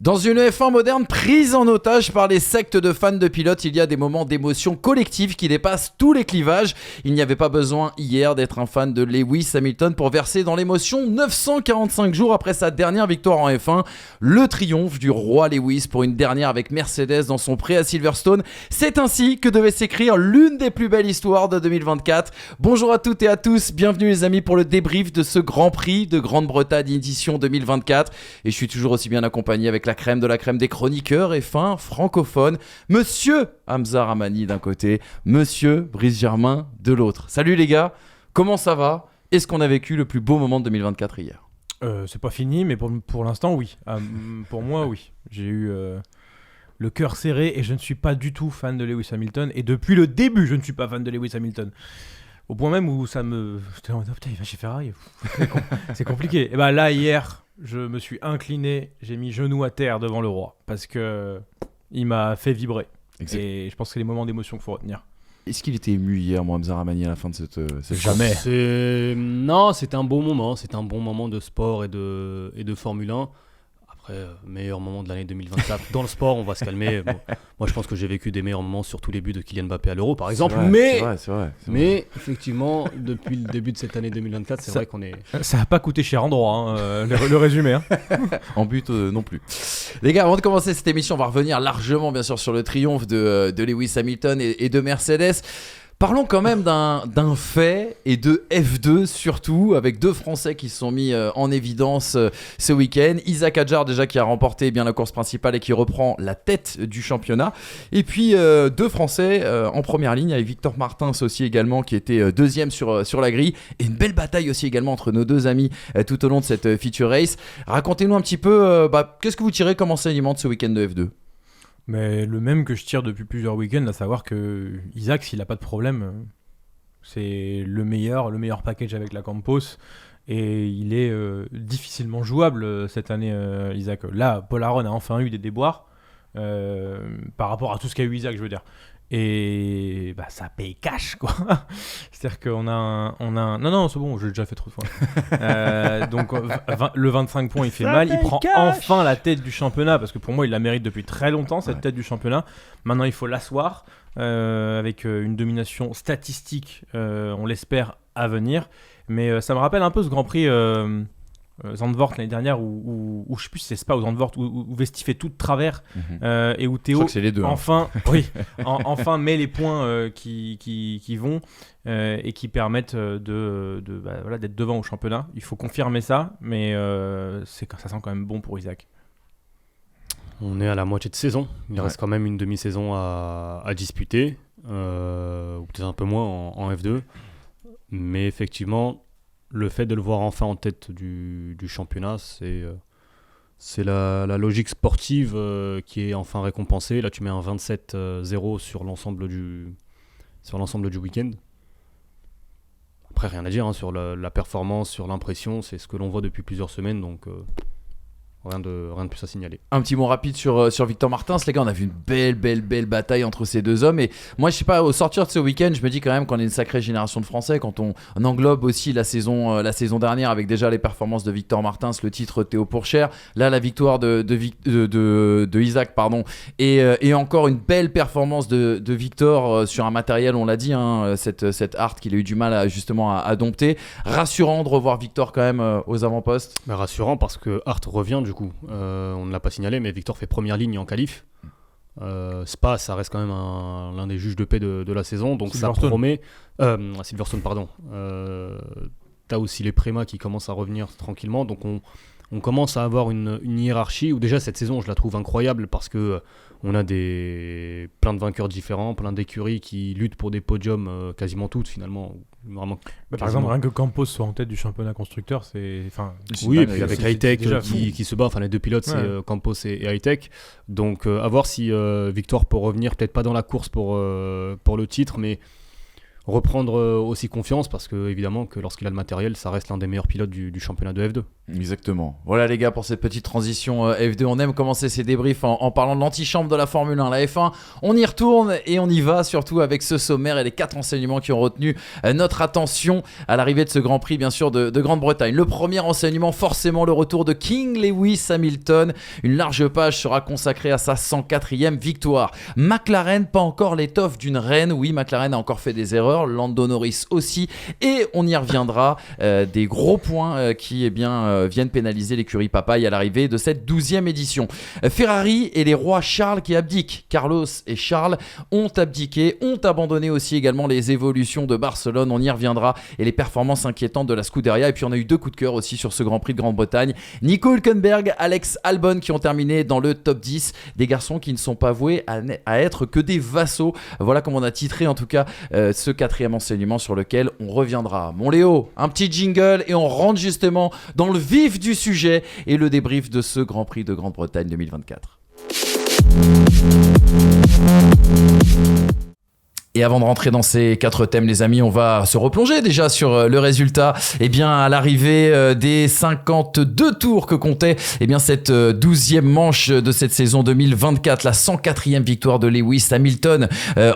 Dans une F1 moderne prise en otage par les sectes de fans de pilotes, il y a des moments d'émotion collective qui dépassent tous les clivages. Il n'y avait pas besoin hier d'être un fan de Lewis Hamilton pour verser dans l'émotion 945 jours après sa dernière victoire en F1. Le triomphe du roi Lewis pour une dernière avec Mercedes dans son pré à Silverstone. C'est ainsi que devait s'écrire l'une des plus belles histoires de 2024. Bonjour à toutes et à tous, bienvenue les amis pour le débrief de ce Grand Prix de Grande-Bretagne édition 2024. Et je suis toujours aussi bien accompagné avec la crème de la crème des chroniqueurs F1 francophones, Monsieur Hamza Ramani d'un côté, Monsieur Brice Germain de l'autre. Salut les gars, comment ça va ? Est-ce qu'on a vécu le plus beau moment de 2024 hier ? C'est pas fini, mais pour l'instant, oui. Pour moi, oui. J'ai eu le cœur serré et je ne suis pas du tout fan de Lewis Hamilton. Et depuis le début, je ne suis pas fan de Lewis Hamilton. Au point même où ça me... J'étais en mode, putain, il va chez Ferrari. C'est compliqué. Et bah là, hier, je me suis incliné, j'ai mis genou à terre devant le roi. Parce que il m'a fait vibrer. Exact. Et je pense que c'est les moments d'émotion qu'il faut retenir. Est-ce qu'il était ému hier, moi, Hamza Ramani, à la fin de cette Jamais. Non, c'était un bon moment. C'était un bon moment de sport et de Formule 1. Après, meilleur moment de l'année 2024. Dans le sport, on va se calmer. Bon, moi, je pense que j'ai vécu des meilleurs moments, surtout les buts de Kylian Mbappé à l'Euro, par exemple. C'est vrai. Mais effectivement, depuis le début de cette année 2024, c'est vrai qu'on est... Ça n'a pas coûté cher en droit, le résumé. Hein. En but non plus. Les gars, avant de commencer cette émission, on va revenir largement, bien sûr, sur le triomphe de Lewis Hamilton et de Mercedes. Parlons quand même d'un fait et de F2 surtout, avec deux Français qui se sont mis en évidence ce week-end. Isaac Hadjar déjà qui a remporté bien la course principale et qui reprend la tête du championnat. Et puis deux Français en première ligne avec Victor Martins aussi également qui était deuxième sur la grille. Et une belle bataille aussi également entre nos deux amis tout au long de cette feature race. Racontez-nous un petit peu, qu'est-ce que vous tirez comme enseignement de ce week-end de F2 ? Mais le même que je tire depuis plusieurs week-ends, à savoir que Isaac, s'il n'a pas de problème, c'est le meilleur package avec la Campos. Et il est difficilement jouable cette année, Isaac. Là, Paul Aron a enfin eu des déboires par rapport à tout ce qu'a eu Isaac, je veux dire. Et ça paye cash, quoi. C'est-à-dire qu'on a un... Non, c'est bon, j'ai déjà fait trop de fois. Donc, le 25 points, il fait mal. Il prend enfin la tête du championnat, parce que pour moi, il la mérite depuis très longtemps, cette tête du championnat. Maintenant, il faut l'asseoir avec une domination statistique, on l'espère, à venir. Mais ça me rappelle un peu ce Grand Prix... Zandvoort l'année dernière où je sais plus si c'est Spa ou Zandvoort où Vesti fait tout de travers et où Théo enfin met les points qui vont et qui permettent d'être devant au championnat. Il faut confirmer ça, mais ça sent quand même bon pour Isaac. On est à la moitié de saison, il reste quand même une demi-saison à disputer, ou peut-être un peu moins en F2, mais effectivement le fait de le voir enfin en tête du championnat, c'est la logique sportive qui est enfin récompensée. Là, tu mets un 27-0 sur l'ensemble du week-end. Après, rien à dire sur la performance, sur l'impression. C'est ce que l'on voit depuis plusieurs semaines, donc rien de plus à signaler. Un petit mot rapide sur Victor Martins. Les gars, on a vu une belle bataille entre ces deux hommes. Et moi, je sais pas, au sortir de ce week-end, je me dis quand même qu'on est une sacrée génération de Français. Quand on englobe aussi la saison dernière avec déjà les performances de Victor Martins, le titre Théo Pourchaire. Là, la victoire de Isaac, pardon. Et encore une belle performance de Victor sur un matériel, on l'a dit, cette Hart qu'il a eu du mal à dompter. Rassurant de revoir Victor quand même aux avant-postes. Rassurant parce que Hart revient du coup. On ne l'a pas signalé, mais Victor fait première ligne en qualif. Spa, ça reste quand même l'un des juges de paix de la saison, donc ça promet. Silverstone, pardon. T'as aussi les Préma qui commencent à revenir tranquillement, donc on commence à avoir une hiérarchie où déjà cette saison, je la trouve incroyable parce que on a plein de vainqueurs différents, plein d'écuries qui luttent pour des podiums, quasiment toutes finalement. Vraiment, par exemple, rien que Campos soit en tête du championnat constructeur, oui, et puis avec Hightech qui se bat, les deux pilotes, c'est Campos et Hightech. Donc à voir si Victor peut revenir, peut-être pas dans la course pour le titre, mais reprendre aussi confiance parce que évidemment que lorsqu'il a le matériel, ça reste l'un des meilleurs pilotes du championnat de F2. Exactement. Voilà les gars pour cette petite transition F2. On aime commencer ces débriefs en parlant de l'antichambre de la Formule 1, la F1. On y retourne et on y va surtout avec ce sommaire et les 4 enseignements qui ont retenu notre attention à l'arrivée de ce Grand Prix bien sûr de Grande-Bretagne. Le premier enseignement, forcément le retour de King Lewis Hamilton. Une large page sera consacrée à sa 104e victoire. McLaren, pas encore l'étoffe d'une reine. Oui, McLaren a encore fait des erreurs. Lando Norris aussi. Et on y reviendra. Des gros points qui viennent pénaliser l'écurie Papaye à l'arrivée de cette 12e édition. Ferrari et les rois Charles qui abdiquent. Carlos et Charles ont abdiqué, ont abandonné aussi également les évolutions de Barcelone, on y reviendra, et les performances inquiétantes de la Scuderia. Et puis on a eu 2 coups de cœur aussi sur ce Grand Prix de Grande-Bretagne. Nico Hülkenberg, Alex Albon qui ont terminé dans le top 10. Des garçons qui ne sont pas voués à être que des vassaux. Voilà comme on a titré en tout cas ce 4e enseignement sur lequel on reviendra. Mon Léo, un petit jingle et on rentre justement dans le vif du sujet et le débrief de ce Grand Prix de Grande-Bretagne 2024. Et avant de rentrer dans ces 4 thèmes, les amis, on va se replonger déjà sur le résultat. Eh bien, à l'arrivée des 52 tours que comptait cette 12e manche de cette saison 2024, la 104e victoire de Lewis Hamilton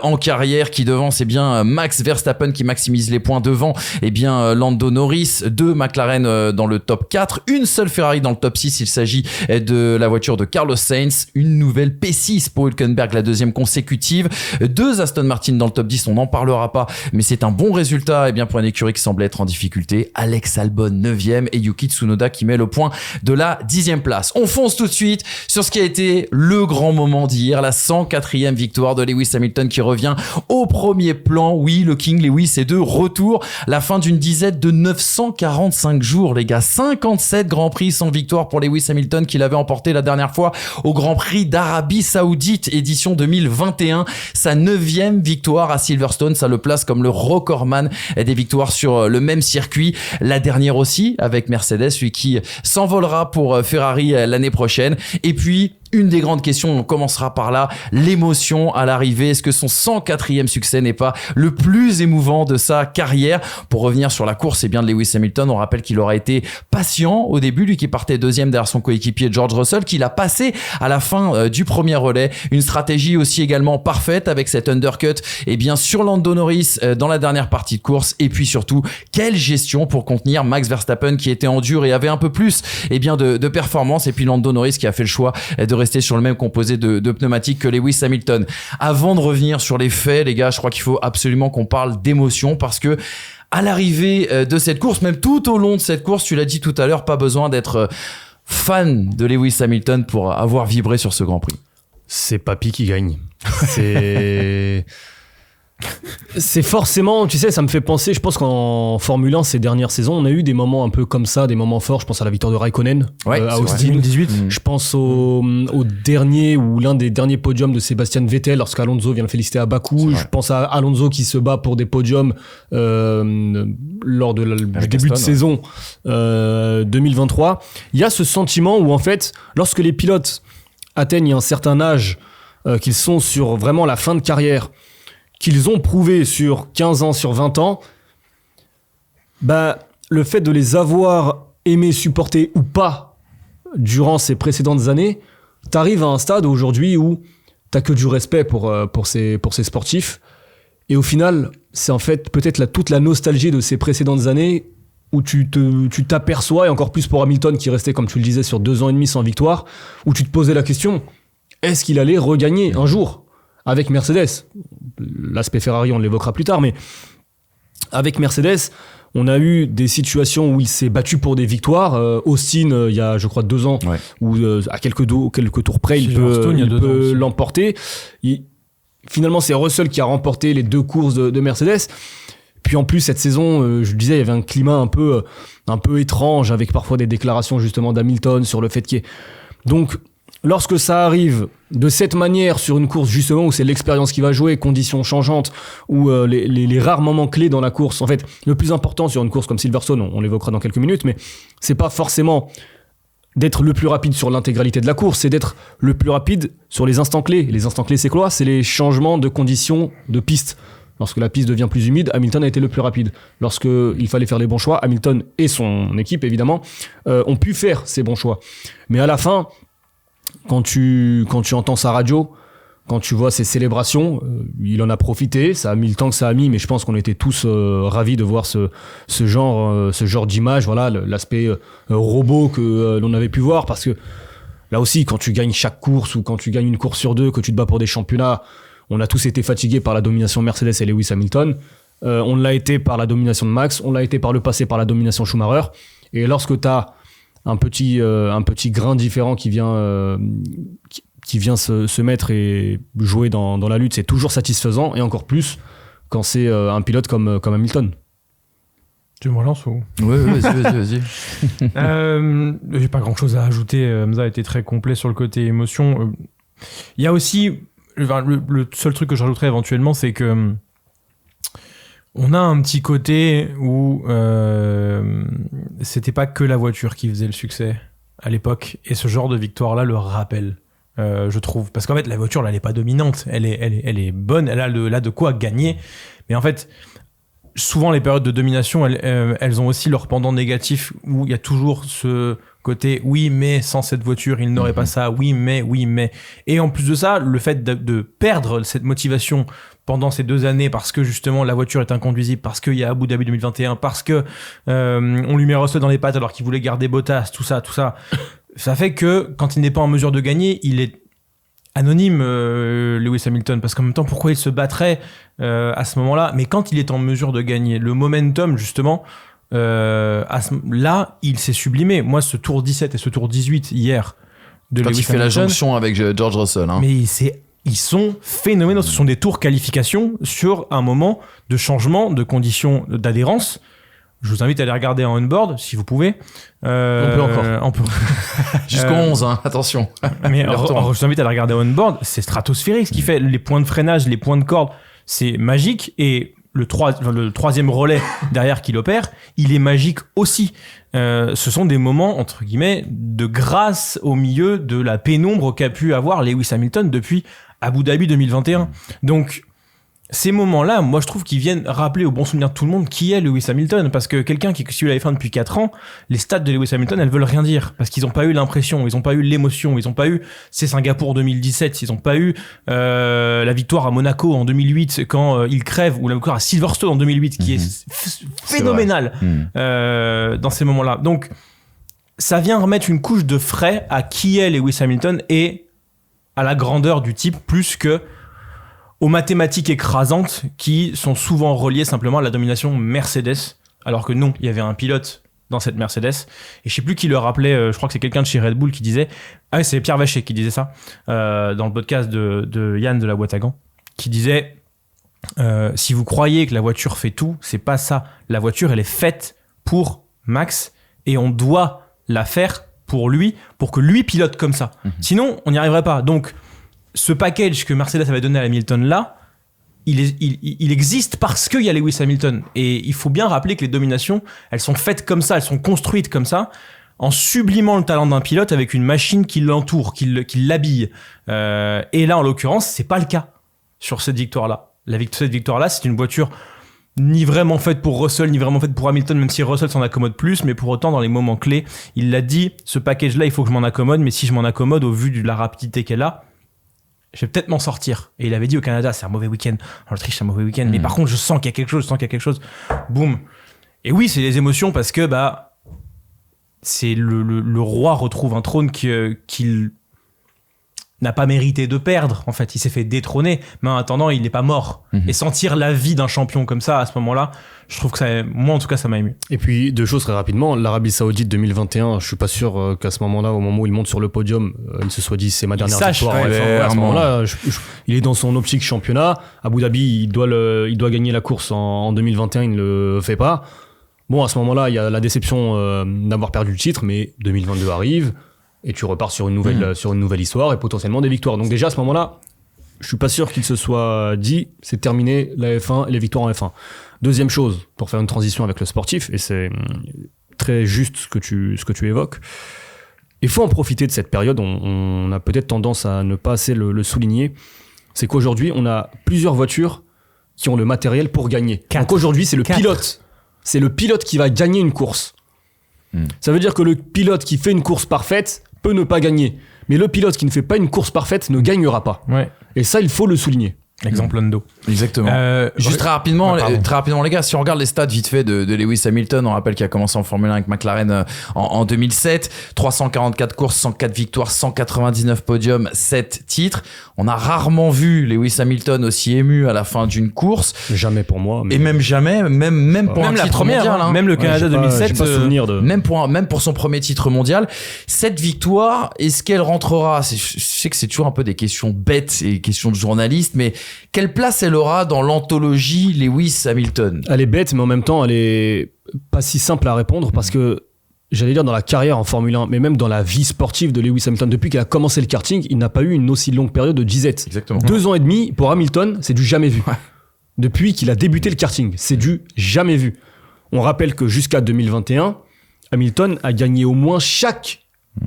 en carrière qui devance Max Verstappen qui maximise les points devant Lando Norris, 2 McLaren dans le top 4, une seule Ferrari dans le top 6. Il s'agit de la voiture de Carlos Sainz, une nouvelle P6 pour Hülkenberg, la 2e consécutive, 2 Aston Martin dans le top 10, on n'en parlera pas, mais c'est un bon résultat pour une écurie qui semblait être en difficulté. Alex Albon 9e et Yuki Tsunoda qui met le point de la 10e place. On fonce tout de suite sur ce qui a été le grand moment d'hier, la 104e victoire de Lewis Hamilton qui revient au premier plan. Oui, le King Lewis est de retour. La fin d'une disette de 945 jours, les gars. 57 Grands Prix sans victoire pour Lewis Hamilton qui l'avait emporté la dernière fois au Grand Prix d'Arabie Saoudite, édition 2021. Sa 9e victoire à Silverstone, ça le place comme le recordman des victoires sur le même circuit. La dernière aussi avec Mercedes, lui qui s'envolera pour Ferrari l'année prochaine. Et puis une des grandes questions, on commencera par là, l'émotion à l'arrivée. Est-ce que son 104e succès n'est pas le plus émouvant de sa carrière? Pour revenir sur la course de Lewis Hamilton, on rappelle qu'il aura été patient au début, lui qui partait 2e derrière son coéquipier George Russell, qu'il a passé à la fin du premier relais. Une stratégie aussi également parfaite avec cet undercut sur Lando Norris dans la dernière partie de course. Et puis surtout, quelle gestion pour contenir Max Verstappen qui était en dur et avait un peu plus de performance. Et puis Lando Norris qui a fait le choix de rester sur le même composé de pneumatiques que Lewis Hamilton. Avant de revenir sur les faits, les gars, je crois qu'il faut absolument qu'on parle d'émotion parce que à l'arrivée de cette course, même tout au long de cette course, tu l'as dit tout à l'heure, pas besoin d'être fan de Lewis Hamilton pour avoir vibré sur ce Grand Prix. C'est Papy qui gagne. C'est forcément, tu sais, ça me fait penser, je pense qu'en Formule 1 ces dernières saisons, on a eu des moments un peu comme ça, des moments forts. Je pense à la victoire de Raikkonen à Austin 2018. Je pense au dernier ou l'un des derniers podiums de Sébastien Vettel lorsqu'Alonso vient le féliciter à Bakou. Je pense à Alonso qui se bat pour des podiums lors du début de saison 2023. Il y a ce sentiment où en fait, lorsque les pilotes atteignent un certain âge, qu'ils sont sur vraiment la fin de carrière, qu'ils ont prouvé sur 15 ans, sur 20 ans, le fait de les avoir aimés, supportés ou pas durant ces précédentes années, t'arrives à un stade aujourd'hui où t'as que du respect pour ces sportifs. Et au final, c'est en fait peut-être toute la nostalgie de ces précédentes années où tu t'aperçois, et encore plus pour Hamilton qui restait, comme tu le disais, sur 2 ans et demi sans victoire, où tu te posais la question, est-ce qu'il allait regagner un jour avec Mercedes? L'aspect Ferrari, on l'évoquera plus tard, mais avec Mercedes, on a eu des situations où il s'est battu pour des victoires. Austin, il y a, je crois, 2 ans, où à quelques tours près, il peut l'emporter. Finalement, c'est Russell qui a remporté les 2 courses de Mercedes. Puis en plus, cette saison, je le disais, il y avait un climat un peu étrange, avec parfois des déclarations justement d'Hamilton sur le fait qu'il y ait... Donc, lorsque ça arrive de cette manière sur une course justement où c'est l'expérience qui va jouer, conditions changeantes, où les rares moments clés dans la course, en fait, le plus important sur une course comme Silverstone, on l'évoquera dans quelques minutes, mais c'est pas forcément d'être le plus rapide sur l'intégralité de la course, c'est d'être le plus rapide sur les instants clés. Les instants clés, c'est quoi? C'est les changements de conditions de piste. Lorsque la piste devient plus humide, Hamilton a été le plus rapide. Lorsqu'il fallait faire les bons choix, Hamilton et son équipe, évidemment, ont pu faire ces bons choix. Mais à la fin, quand tu entends sa radio, quand tu vois ses célébrations, il en a profité. Ça a mis le temps que ça a mis, mais je pense qu'on était tous ravis de voir ce genre d'image. Voilà, l'aspect robot que l'on avait pu voir. Parce que là aussi, quand tu gagnes chaque course ou quand tu gagnes une course sur 2, que tu te bats pour des championnats, on a tous été fatigués par la domination Mercedes et Lewis Hamilton. On l'a été par la domination de Max. On l'a été par le passé par la domination Schumacher. Et lorsque tu as un petit grain différent qui vient se mettre et jouer dans la lutte, c'est toujours satisfaisant, et encore plus quand c'est un pilote comme Hamilton. Tu me relances ou... Ouais, vas-y. J'ai pas grand chose à ajouter. Hamza a été très complet sur le côté émotion. Il y a aussi, le seul truc que je rajouterais éventuellement, c'est que on a un petit côté où c'était pas que la voiture qui faisait le succès à l'époque, et ce genre de victoire-là le rappelle. Je trouve, parce qu'en fait la voiture là, elle est pas dominante, elle est bonne, elle a de quoi gagner, mais en fait souvent les périodes de domination elles ont aussi leur pendant négatif, où il y a toujours ce côté oui mais sans cette voiture il n'aurait pas ça, oui mais, et en plus de ça le fait de perdre cette motivation pendant ces 2 années parce que justement la voiture est inconduisible, parce qu'il y a Abu Dhabi 2021, parce que on lui met Russell dans les pattes alors qu'il voulait garder Bottas, tout ça ça fait que quand il n'est pas en mesure de gagner, il est anonyme, Lewis Hamilton, parce qu'en même temps, pourquoi il se battrait à ce moment-là? Mais quand il est en mesure de gagner, le momentum, justement, là, il s'est sublimé. Moi, ce tour 17 et ce tour 18 hier de Quand Lewis il fait Hamilton, la jonction avec George Russell. Hein. mais ils sont phénoménaux. Ce sont des tours qualification sur un moment de changement de conditions d'adhérence. Je vous invite à aller regarder en on-board, si vous pouvez. On peut encore. On peut. Jusqu'au 11, hein, attention. Mais je vous invite à aller regarder en on-board. C'est stratosphérique ce qui fait. Les points de freinage, les points de corde, c'est magique. Et le troisième relais derrière qu'il opère, il est magique aussi. Ce sont des moments, entre guillemets, de grâce au milieu de la pénombre qu'a pu avoir Lewis Hamilton depuis Abu Dhabi 2021. Donc, ces moments-là, moi je trouve qu'ils viennent rappeler au bon souvenir de tout le monde qui est Lewis Hamilton, parce que quelqu'un qui suit la F1 depuis 4 ans, les stats de Lewis Hamilton, elles veulent rien dire, parce qu'ils n'ont pas eu l'impression, ils n'ont pas eu l'émotion, ils n'ont pas eu Singapour 2017, ils n'ont pas eu la victoire à Monaco en 2008 quand il crève, ou la victoire à Silverstone en 2008 qui est phénoménale dans ces moments-là. Donc ça vient remettre une couche de frais à qui est Lewis Hamilton et à la grandeur du type, plus que aux mathématiques écrasantes qui sont souvent reliées simplement à la domination Mercedes, alors que non, il y avait un pilote dans cette Mercedes, et je sais plus qui le rappelait, je crois que c'est quelqu'un de chez Red Bull qui disait, c'est Pierre Vacher qui disait ça, dans le podcast de Yann de la boîte à gants, qui disait, si vous croyez que la voiture fait tout, c'est pas ça, la voiture elle est faite pour Max, et on doit la faire pour lui, pour que lui pilote comme ça, sinon on n'y arriverait pas. Donc ce package que Mercedes avait donné à Hamilton là, il existe parce qu'il y a Lewis Hamilton. Et il faut bien rappeler que les dominations, elles sont faites comme ça, elles sont construites comme ça, en sublimant le talent d'un pilote avec une machine qui l'entoure, qui l'habille. Et là, en l'occurrence, c'est pas le cas sur cette victoire-là. Cette victoire-là, c'est une voiture ni vraiment faite pour Russell, ni vraiment faite pour Hamilton, même si Russell s'en accommode plus, mais pour autant, dans les moments clés, il l'a dit, ce package-là, il faut que je m'en accommode, mais si je m'en accommode, au vu de la rapidité qu'elle a, je vais peut-être m'en sortir. Et il avait dit au Canada, c'est un mauvais week-end. En Autriche, c'est un mauvais week-end. Mais par contre, je sens qu'il y a quelque chose. Boum. Et oui, c'est les émotions parce que, c'est le roi retrouve un trône qu'il n'a pas mérité de perdre. En fait, il s'est fait détrôner. Mais en attendant, il n'est pas mort. Et sentir la vie d'un champion comme ça, à ce moment-là, je trouve que moi, en tout cas, ça m'a ému. Et puis, 2 choses très rapidement. L'Arabie Saoudite 2021, je suis pas sûr qu'à ce moment-là, au moment où il monte sur le podium, il se soit dit c'est ma dernière victoire. À ce moment-là, il est dans son optique championnat. Abu Dhabi, il doit gagner la course en 2021, il ne le fait pas. Bon, à ce moment-là, il y a la déception d'avoir perdu le titre, mais 2022 arrive et tu repars sur une nouvelle histoire et potentiellement des victoires. Donc déjà, à ce moment-là, je suis pas sûr qu'il se soit dit c'est terminé la F1 et les victoires en F1. Deuxième chose, pour faire une transition avec le sportif, et c'est très juste ce que tu évoques, il faut en profiter de cette période, on a peut-être tendance à ne pas assez le souligner, c'est qu'aujourd'hui, on a plusieurs voitures qui ont le matériel pour gagner. 4. Donc aujourd'hui, c'est le 4. pilote. C'est le pilote qui va gagner une course. Ça veut dire que le pilote qui fait une course parfaite peut ne pas gagner. Mais le pilote qui ne fait pas une course parfaite ne gagnera pas. Ouais. Et ça, il faut le souligner. Exemple Lando. Exactement. Juste très rapidement, les gars, si on regarde les stats vite fait de Lewis Hamilton, on rappelle qu'il a commencé en Formule 1 avec McLaren en 2007, 344 courses, 104 victoires, 199 podiums, 7 titres. On a rarement vu Lewis Hamilton aussi ému à la fin d'une course. Jamais pour moi. Et même jamais, même pour Même un la titre première, mondial. même le Canada 2007. J'ai pas souvenir de... Même pour son premier titre mondial, cette victoire, est-ce qu'elle rentrera? Je sais que c'est toujours un peu des questions bêtes et questions de journalistes, mais quelle place elle aura dans l'anthologie Lewis Hamilton? Elle est bête, mais en même temps, elle est pas si simple à répondre parce que, j'allais dire dans la carrière en Formule 1, mais même dans la vie sportive de Lewis Hamilton, depuis qu'il a commencé le karting, il n'a pas eu une aussi longue période de disette. Exactement. 2 ans et demi, pour Hamilton, c'est du jamais vu. Depuis qu'il a débuté le karting, c'est du jamais vu. On rappelle que jusqu'à 2021, Hamilton a gagné au moins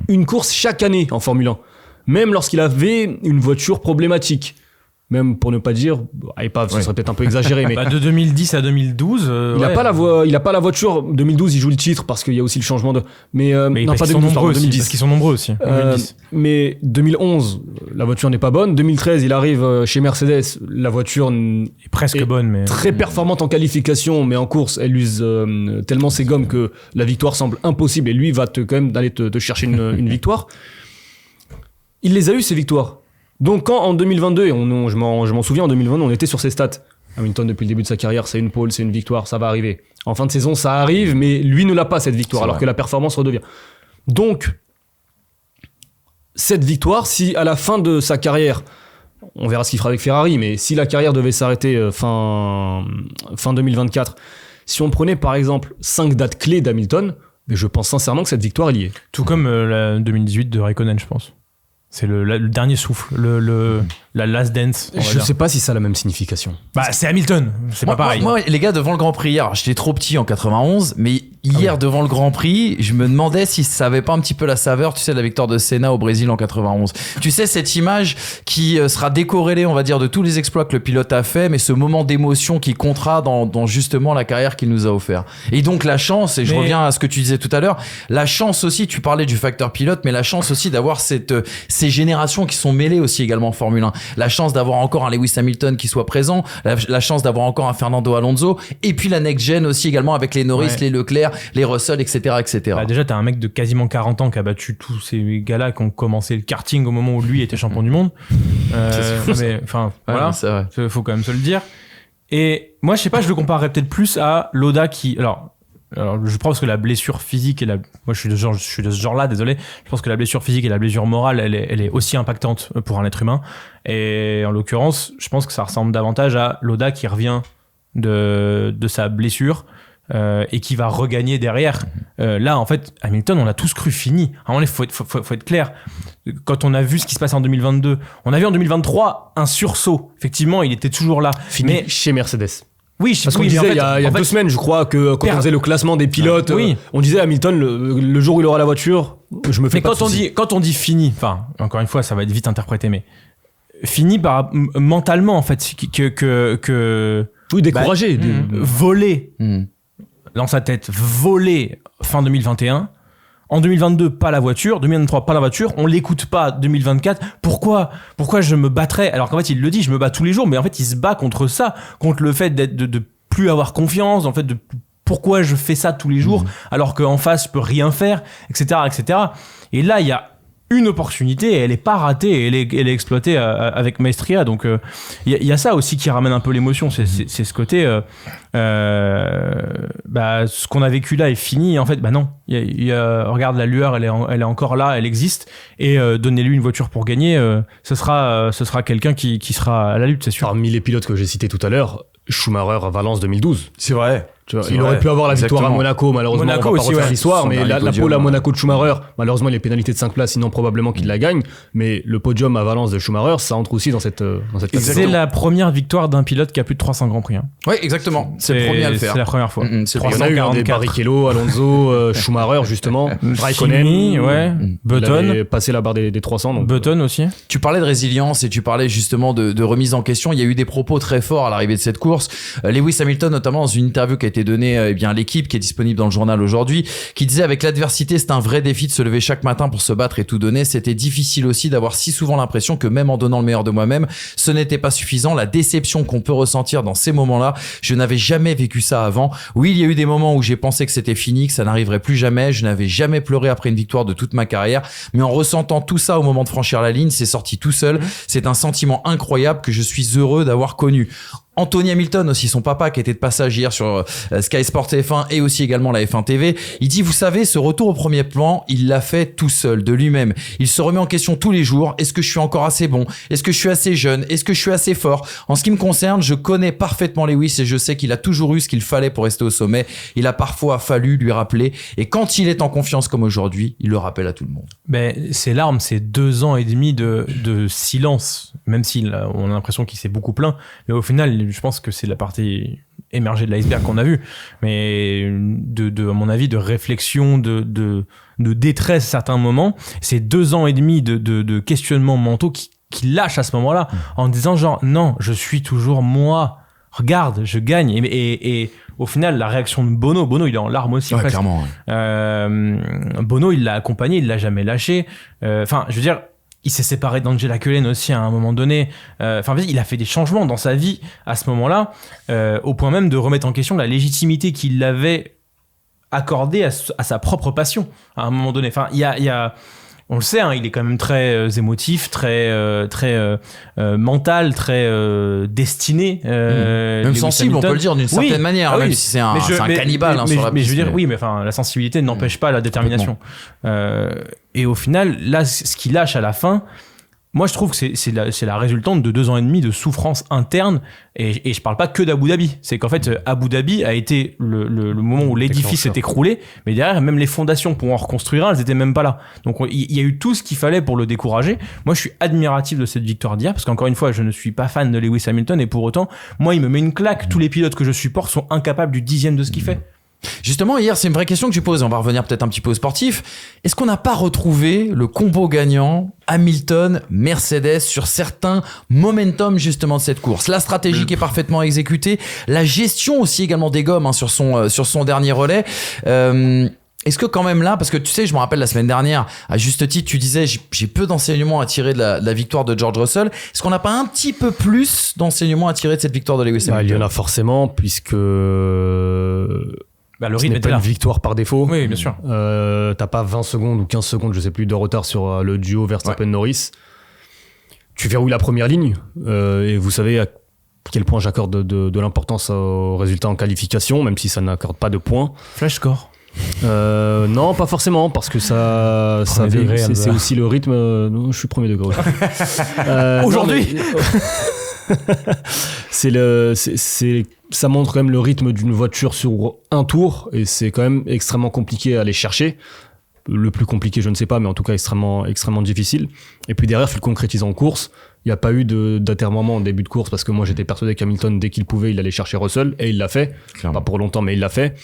une course chaque année en Formule 1. Même lorsqu'il avait une voiture problématique. Même pour ne pas dire, épave, ce serait peut-être un peu exagéré, mais De 2010 à 2012. il a pas la voiture. 2012, il joue le titre parce qu'il y a aussi le changement de. Mais non, parce pas qu'ils sont 2012, pardon, nombreux aussi. 2010. Parce qu'ils sont nombreux aussi. 2010. Mais 2011, la voiture n'est pas bonne. 2013, il arrive chez Mercedes, la voiture Est presque Et bonne, mais. très performante en qualification, mais en course, elle use tellement ses gommes que la victoire semble impossible et lui va quand même aller te chercher une victoire. Il les a eu ces victoires. Donc quand en 2022, je m'en souviens, en 2022, on était sur ses stats. Hamilton, depuis le début de sa carrière, c'est une pole, c'est une victoire, ça va arriver. En fin de saison, ça arrive, mais lui ne l'a pas, cette victoire, C'est alors vrai. que la performance redevient. Donc, cette victoire, si à la fin de sa carrière, on verra ce qu'il fera avec Ferrari, mais si la carrière devait s'arrêter fin 2024, si on prenait par exemple 5 dates clés d'Hamilton, mais je pense sincèrement que cette victoire, elle y est. Tout comme la 2018 de Raikkonen, je pense. C'est le dernier souffle, la last dance. on va Je dire. sais pas si ça a la même signification. Bah, c'est Hamilton, c'est pas pareil. Moi, les gars, devant le Grand Prix hier, j'étais trop petit en 91, mais hier, devant le Grand Prix, je me demandais si ça avait pas un petit peu la saveur, tu sais, de la victoire de Senna au Brésil en 91. Tu sais, cette image qui sera décorrélée, on va dire, de tous les exploits que le pilote a fait, mais ce moment d'émotion qui comptera dans justement la carrière qu'il nous a offert. Et donc, la chance, et je reviens à ce que tu disais tout à l'heure, la chance aussi, tu parlais du facteur pilote, mais la chance aussi d'avoir ces générations qui sont mêlées aussi également en Formule 1. La chance d'avoir encore un Lewis Hamilton qui soit présent, la chance d'avoir encore un Fernando Alonso, et puis la next-gen aussi également avec les Norris, les Leclerc, les Russell, etc. etc. Bah, déjà, t'as un mec de quasiment 40 ans qui a battu tous ces gars-là qui ont commencé le karting au moment où lui était champion du monde. Mais enfin, voilà, c'est vrai. faut quand même se le dire. Et moi, je sais pas, je le comparerais peut-être plus à Loda qui, alors je pense que la blessure physique et moi je suis de ce genre-là, désolé. Je pense que la blessure physique et la blessure morale, elle est aussi impactante pour un être humain. Et en l'occurrence, je pense que ça ressemble davantage à Loda qui revient de sa blessure. Et qui va regagner derrière. Là, en fait, Hamilton, on l'a tous cru fini. À un moment, faut être clair. Quand on a vu ce qui se passe en 2022, on a vu en 2023 un sursaut. Effectivement, il était toujours là. Fini Mais chez Mercedes. oui, Parce qu'on mais en disait fait- il y a en fait, 2 semaines, je crois, que quand on faisait le classement des pilotes, Oui. on disait Hamilton, le jour où il aura la voiture, je me fais Mais pas de soucis. quand on dit fini, enfin, encore une fois, ça va être vite interprété, mais fini mentalement, en fait, que Oui, découragé. voler dans sa tête, voler fin 2021. En 2022, pas la voiture. 2023, pas la voiture. On l'écoute pas. 2024, pourquoi je me battrais? Alors qu'en fait, il le dit, je me bats tous les jours, mais en fait, il se bat contre ça, contre le fait de plus avoir confiance, en fait, de pourquoi je fais ça tous les jours, alors qu'en face, je peux rien faire, etc., etc. Et là, il y a une opportunité et elle est pas ratée, elle est exploitée avec maestria. Donc il y a ça aussi qui ramène un peu l'émotion, c'est ce côté ce qu'on a vécu là est fini. En fait, bah non, regarde, la lueur, elle est encore là, elle existe, et donnez-lui une voiture pour gagner, ce sera quelqu'un qui sera à la lutte, c'est sûr. Parmi les pilotes que j'ai cités tout à l'heure, Schumacher à Valence 2012. C'est vrai. Tu vois, C'est il vrai, aurait pu avoir la victoire à exactement. Monaco, malheureusement. Monaco on va pas aussi, refaire ouais. l'histoire, Son mais dernier la podium, pole à ouais. Monaco de Schumacher, malheureusement, les pénalités de 5 places, sinon probablement qu'il la gagne. Mais le podium à Valence de Schumacher, ça entre aussi dans cette catégorie. C'est la première victoire d'un pilote qui a plus de 300 Grands Prix. Hein. Ouais, exactement. C'est le premier à le faire. C'est la première fois. C'est le Il y en premier. a eu des 344. Barrichello, Alonso, Schumacher, justement. Raikkonen. Kimi, ouais. Il Button. avait passé la barre des 300. Donc, Button aussi. Tu parlais de résilience et tu parlais justement de remise en question. Il y a eu des propos très forts à l'arrivée de cette course. Lewis Hamilton, notamment dans une interview qui a été donnée à l'équipe, qui est disponible dans le journal aujourd'hui, qui disait avec l'adversité, c'est un vrai défi de se lever chaque matin pour se battre et tout donner. C'était difficile aussi d'avoir si souvent l'impression que même en donnant le meilleur de moi-même, ce n'était pas suffisant. La déception qu'on peut ressentir dans ces moments-là, je n'avais jamais vécu ça avant. Oui, il y a eu des moments où j'ai pensé que c'était fini, que ça n'arriverait plus jamais. Je n'avais jamais pleuré après une victoire de toute ma carrière. Mais en ressentant tout ça au moment de franchir la ligne, c'est sorti tout seul. C'est un sentiment incroyable que je suis heureux d'avoir connu. Anthony Hamilton aussi, son papa qui était de passage hier sur Sky Sport F1 et aussi également la F1 TV, il dit, vous savez, ce retour au premier plan, il l'a fait tout seul, de lui-même. Il se remet en question tous les jours. Est-ce que je suis encore assez bon? Est-ce que je suis assez jeune? Est-ce que je suis assez fort? En ce qui me concerne, je connais parfaitement Lewis et je sais qu'il a toujours eu ce qu'il fallait pour rester au sommet. Il a parfois fallu lui rappeler, et quand il est en confiance comme aujourd'hui, il le rappelle à tout le monde. Ben, ces larmes, c'est 2 ans et demi de silence, même si on a l'impression qu'il s'est beaucoup plaint. Mais au final, je pense que c'est la partie émergée de l'iceberg qu'on a vue. Mais à mon avis, de réflexion, de détresse à certains moments, c'est 2 ans et demi de questionnements mentaux qui lâchent à ce moment-là, en disant genre, non, je suis toujours moi. Regarde, je gagne. Et au final, la réaction de Bono, il est en larmes aussi. Ouais, presque. clairement. Bono, il l'a accompagné, il l'a jamais lâché. Enfin, je veux dire, il s'est séparé d'Angela Cullen aussi à un moment donné. Enfin, il a fait des changements dans sa vie à ce moment-là, au point même de remettre en question la légitimité qu'il avait accordée à sa propre passion à un moment donné. Enfin, il y a on le sait, hein, il est quand même très émotif, très mental, très destiné. Même Lewis sensible, Hamilton. on peut le dire d'une certaine manière, Ah même oui. si c'est un cannibale sur la mais piste. je veux dire, oui, mais enfin, la sensibilité n'empêche pas la détermination. Et au final, là, ce qu'il lâche à la fin, moi, je trouve que c'est la résultante de 2 ans et demi de souffrance interne. Et je parle pas que d'Abu Dhabi. C'est qu'en fait, Abu Dhabi a été le moment où l'édifice s'est écroulé. Mais derrière, même les fondations pour en reconstruire, elles étaient même pas là. Donc, il y a eu tout ce qu'il fallait pour le décourager. Moi, je suis admiratif de cette victoire d'hier. Parce qu'encore une fois, je ne suis pas fan de Lewis Hamilton. Et pour autant, moi, il me met une claque. Tous les pilotes que je supporte sont incapables du 10e de ce qu'il fait. Justement, hier, c'est une vraie question que tu poses. On va revenir peut-être un petit peu au sportif. Est-ce qu'on n'a pas retrouvé le combo gagnant Hamilton-Mercedes sur certains momentum justement de cette course? La stratégie qui est parfaitement exécutée, la gestion aussi également des gommes sur son dernier relais. Est-ce que quand même là, parce que tu sais, je me rappelle la semaine dernière, à juste titre, tu disais j'ai peu d'enseignements à tirer de la victoire de George Russell. Est-ce qu'on n'a pas un petit peu plus d'enseignements à tirer de cette victoire de Lewis Hamilton? il y en a forcément, puisque Le ce rythme n'est était pas là. une victoire par défaut. Oui, bien sûr. T'as pas 20 secondes ou 15 secondes, je sais plus, de retard sur le duo Verstappen-Norris. Tu verrouilles la première ligne, et vous savez à quel point j'accorde de l'importance aux résultats en qualification, même si ça n'accorde pas de points. Flash score. Non, pas forcément, parce que Premier degré, c'est aussi le rythme. Non, je suis premier degré. Aujourd'hui. Ça montre quand même le rythme d'une voiture sur un tour, et c'est quand même extrêmement compliqué à aller chercher. Le plus compliqué, je ne sais pas, mais en tout cas extrêmement difficile. Et puis derrière, tu le concrétises en course. Il n'y a pas eu d'atermoiement en début de course, parce que moi j'étais persuadé qu'Hamilton, dès qu'il pouvait, il allait chercher Russell, et il l'a fait. Clairement. Pas pour longtemps, mais il l'a fait.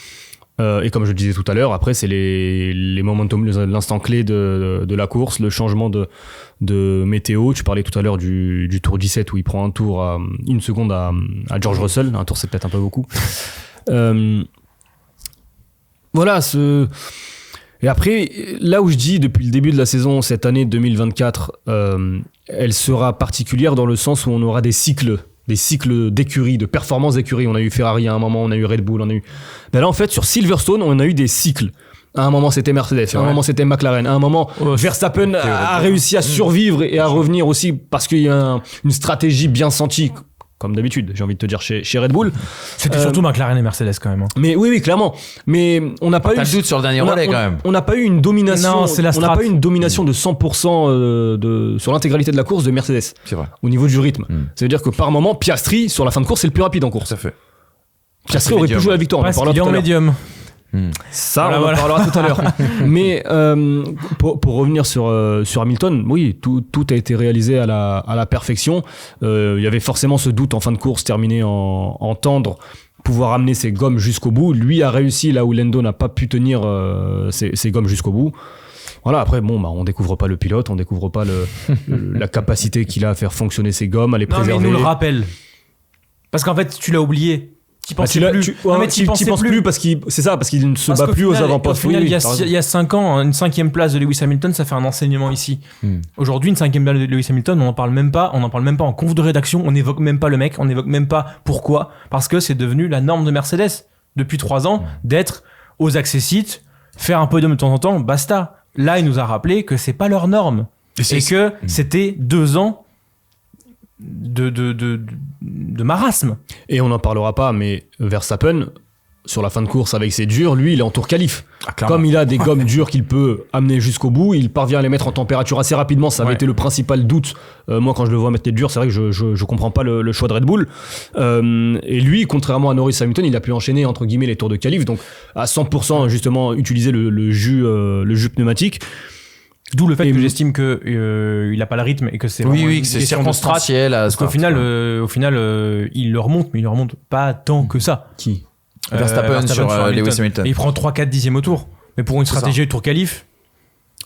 Et comme je le disais tout à l'heure, après c'est les momentum, l'instant clé de la course, le changement de météo. Tu parlais tout à l'heure du tour 17 où il prend un tour à 1 seconde à George Russell. Un tour, c'est peut-être un peu beaucoup. Voilà. Et après, là où je dis depuis le début de la saison, cette année 2024, elle sera particulière dans le sens où on aura des cycles d'écurie, de performance d'écurie. On a eu Ferrari à un moment, on a eu Red Bull, on a eu... Ben là, en fait, sur Silverstone, on a eu des cycles. À un moment, c'était Mercedes, à un moment, c'était McLaren, à un moment, Verstappen a réussi à survivre et à revenir aussi parce qu'il y a une stratégie bien sentie, comme d'habitude, j'ai envie de te dire, chez Red Bull. C'était surtout McLaren et Mercedes quand même. Hein. Mais oui, clairement. Mais on n'a pas eu... T'as le doute sur le dernier relais quand même. On n'a pas eu une domination. Non, c'est la on n'a strat. pas eu une domination de 100% sur l'intégralité de la course de Mercedes. C'est vrai. Au niveau du rythme. Ça veut dire que par moment, Piastri, sur la fin de course, c'est le plus rapide en course. Tout à fait. Piastri aurait pu jouer la victoire, on en Parce parlera qu'il est tout à en l'heure. médium. Ça, Voilà, on en voilà. parlera tout à l'heure. Mais pour revenir sur Hamilton, oui, tout a été réalisé à la perfection. Il y avait forcément ce doute en fin de course, terminé en tendre, pouvoir amener ses gommes jusqu'au bout. Lui a réussi là où Lando n'a pas pu tenir ses gommes jusqu'au bout. Voilà, après, on découvre pas le pilote, on découvre pas la capacité qu'il a à faire fonctionner ses gommes, à les Non, mais préserver. il nous le rappelle. Parce qu'en fait, tu l'as oublié. Tu Bah, pensais plus. Non, mais t'y pensais penses plus parce qu'il ne se bat qu'au plus aux final, avant-postes. Au final, Oui, il y t'as raison. a 5 ans, une 5e place de Lewis Hamilton, ça fait un enseignement ici. Aujourd'hui, une 5e place de Lewis Hamilton, on n'en parle même pas en conf de rédaction, on n'évoque même pas le mec, on n'évoque même pas pourquoi. Parce que c'est devenu la norme de Mercedes depuis 3 ans d'être aux accessites, faire un podium de temps en temps, basta. Là, il nous a rappelé que c'est pas leur norme. Et que c'était 2 ans de marasme. Et on n'en parlera pas, mais Verstappen, sur la fin de course avec ses durs, lui, il est en tour qualif. Comme il a des gommes dures qu'il peut amener jusqu'au bout, il parvient à les mettre en température assez rapidement. Ça avait été le principal doute. Moi, quand je le vois mettre les durs, c'est vrai que je comprends pas le choix de Red Bull. Et lui, contrairement à Norris Hamilton, il a pu enchaîner entre guillemets les tours de qualif, donc à 100% justement utiliser le jus pneumatique. D'où le fait que j'estime qu'il n'a pas le rythme et que c'est vraiment Oui, une que c'est question de strat. circonstanciel. Parce qu'au final, il le remonte, mais il le remonte pas tant que ça. Qui Verstappen sur Lewis Hamilton. Et il prend 3-4 dixièmes au tour. Mais pour une stratégie de tour qualif,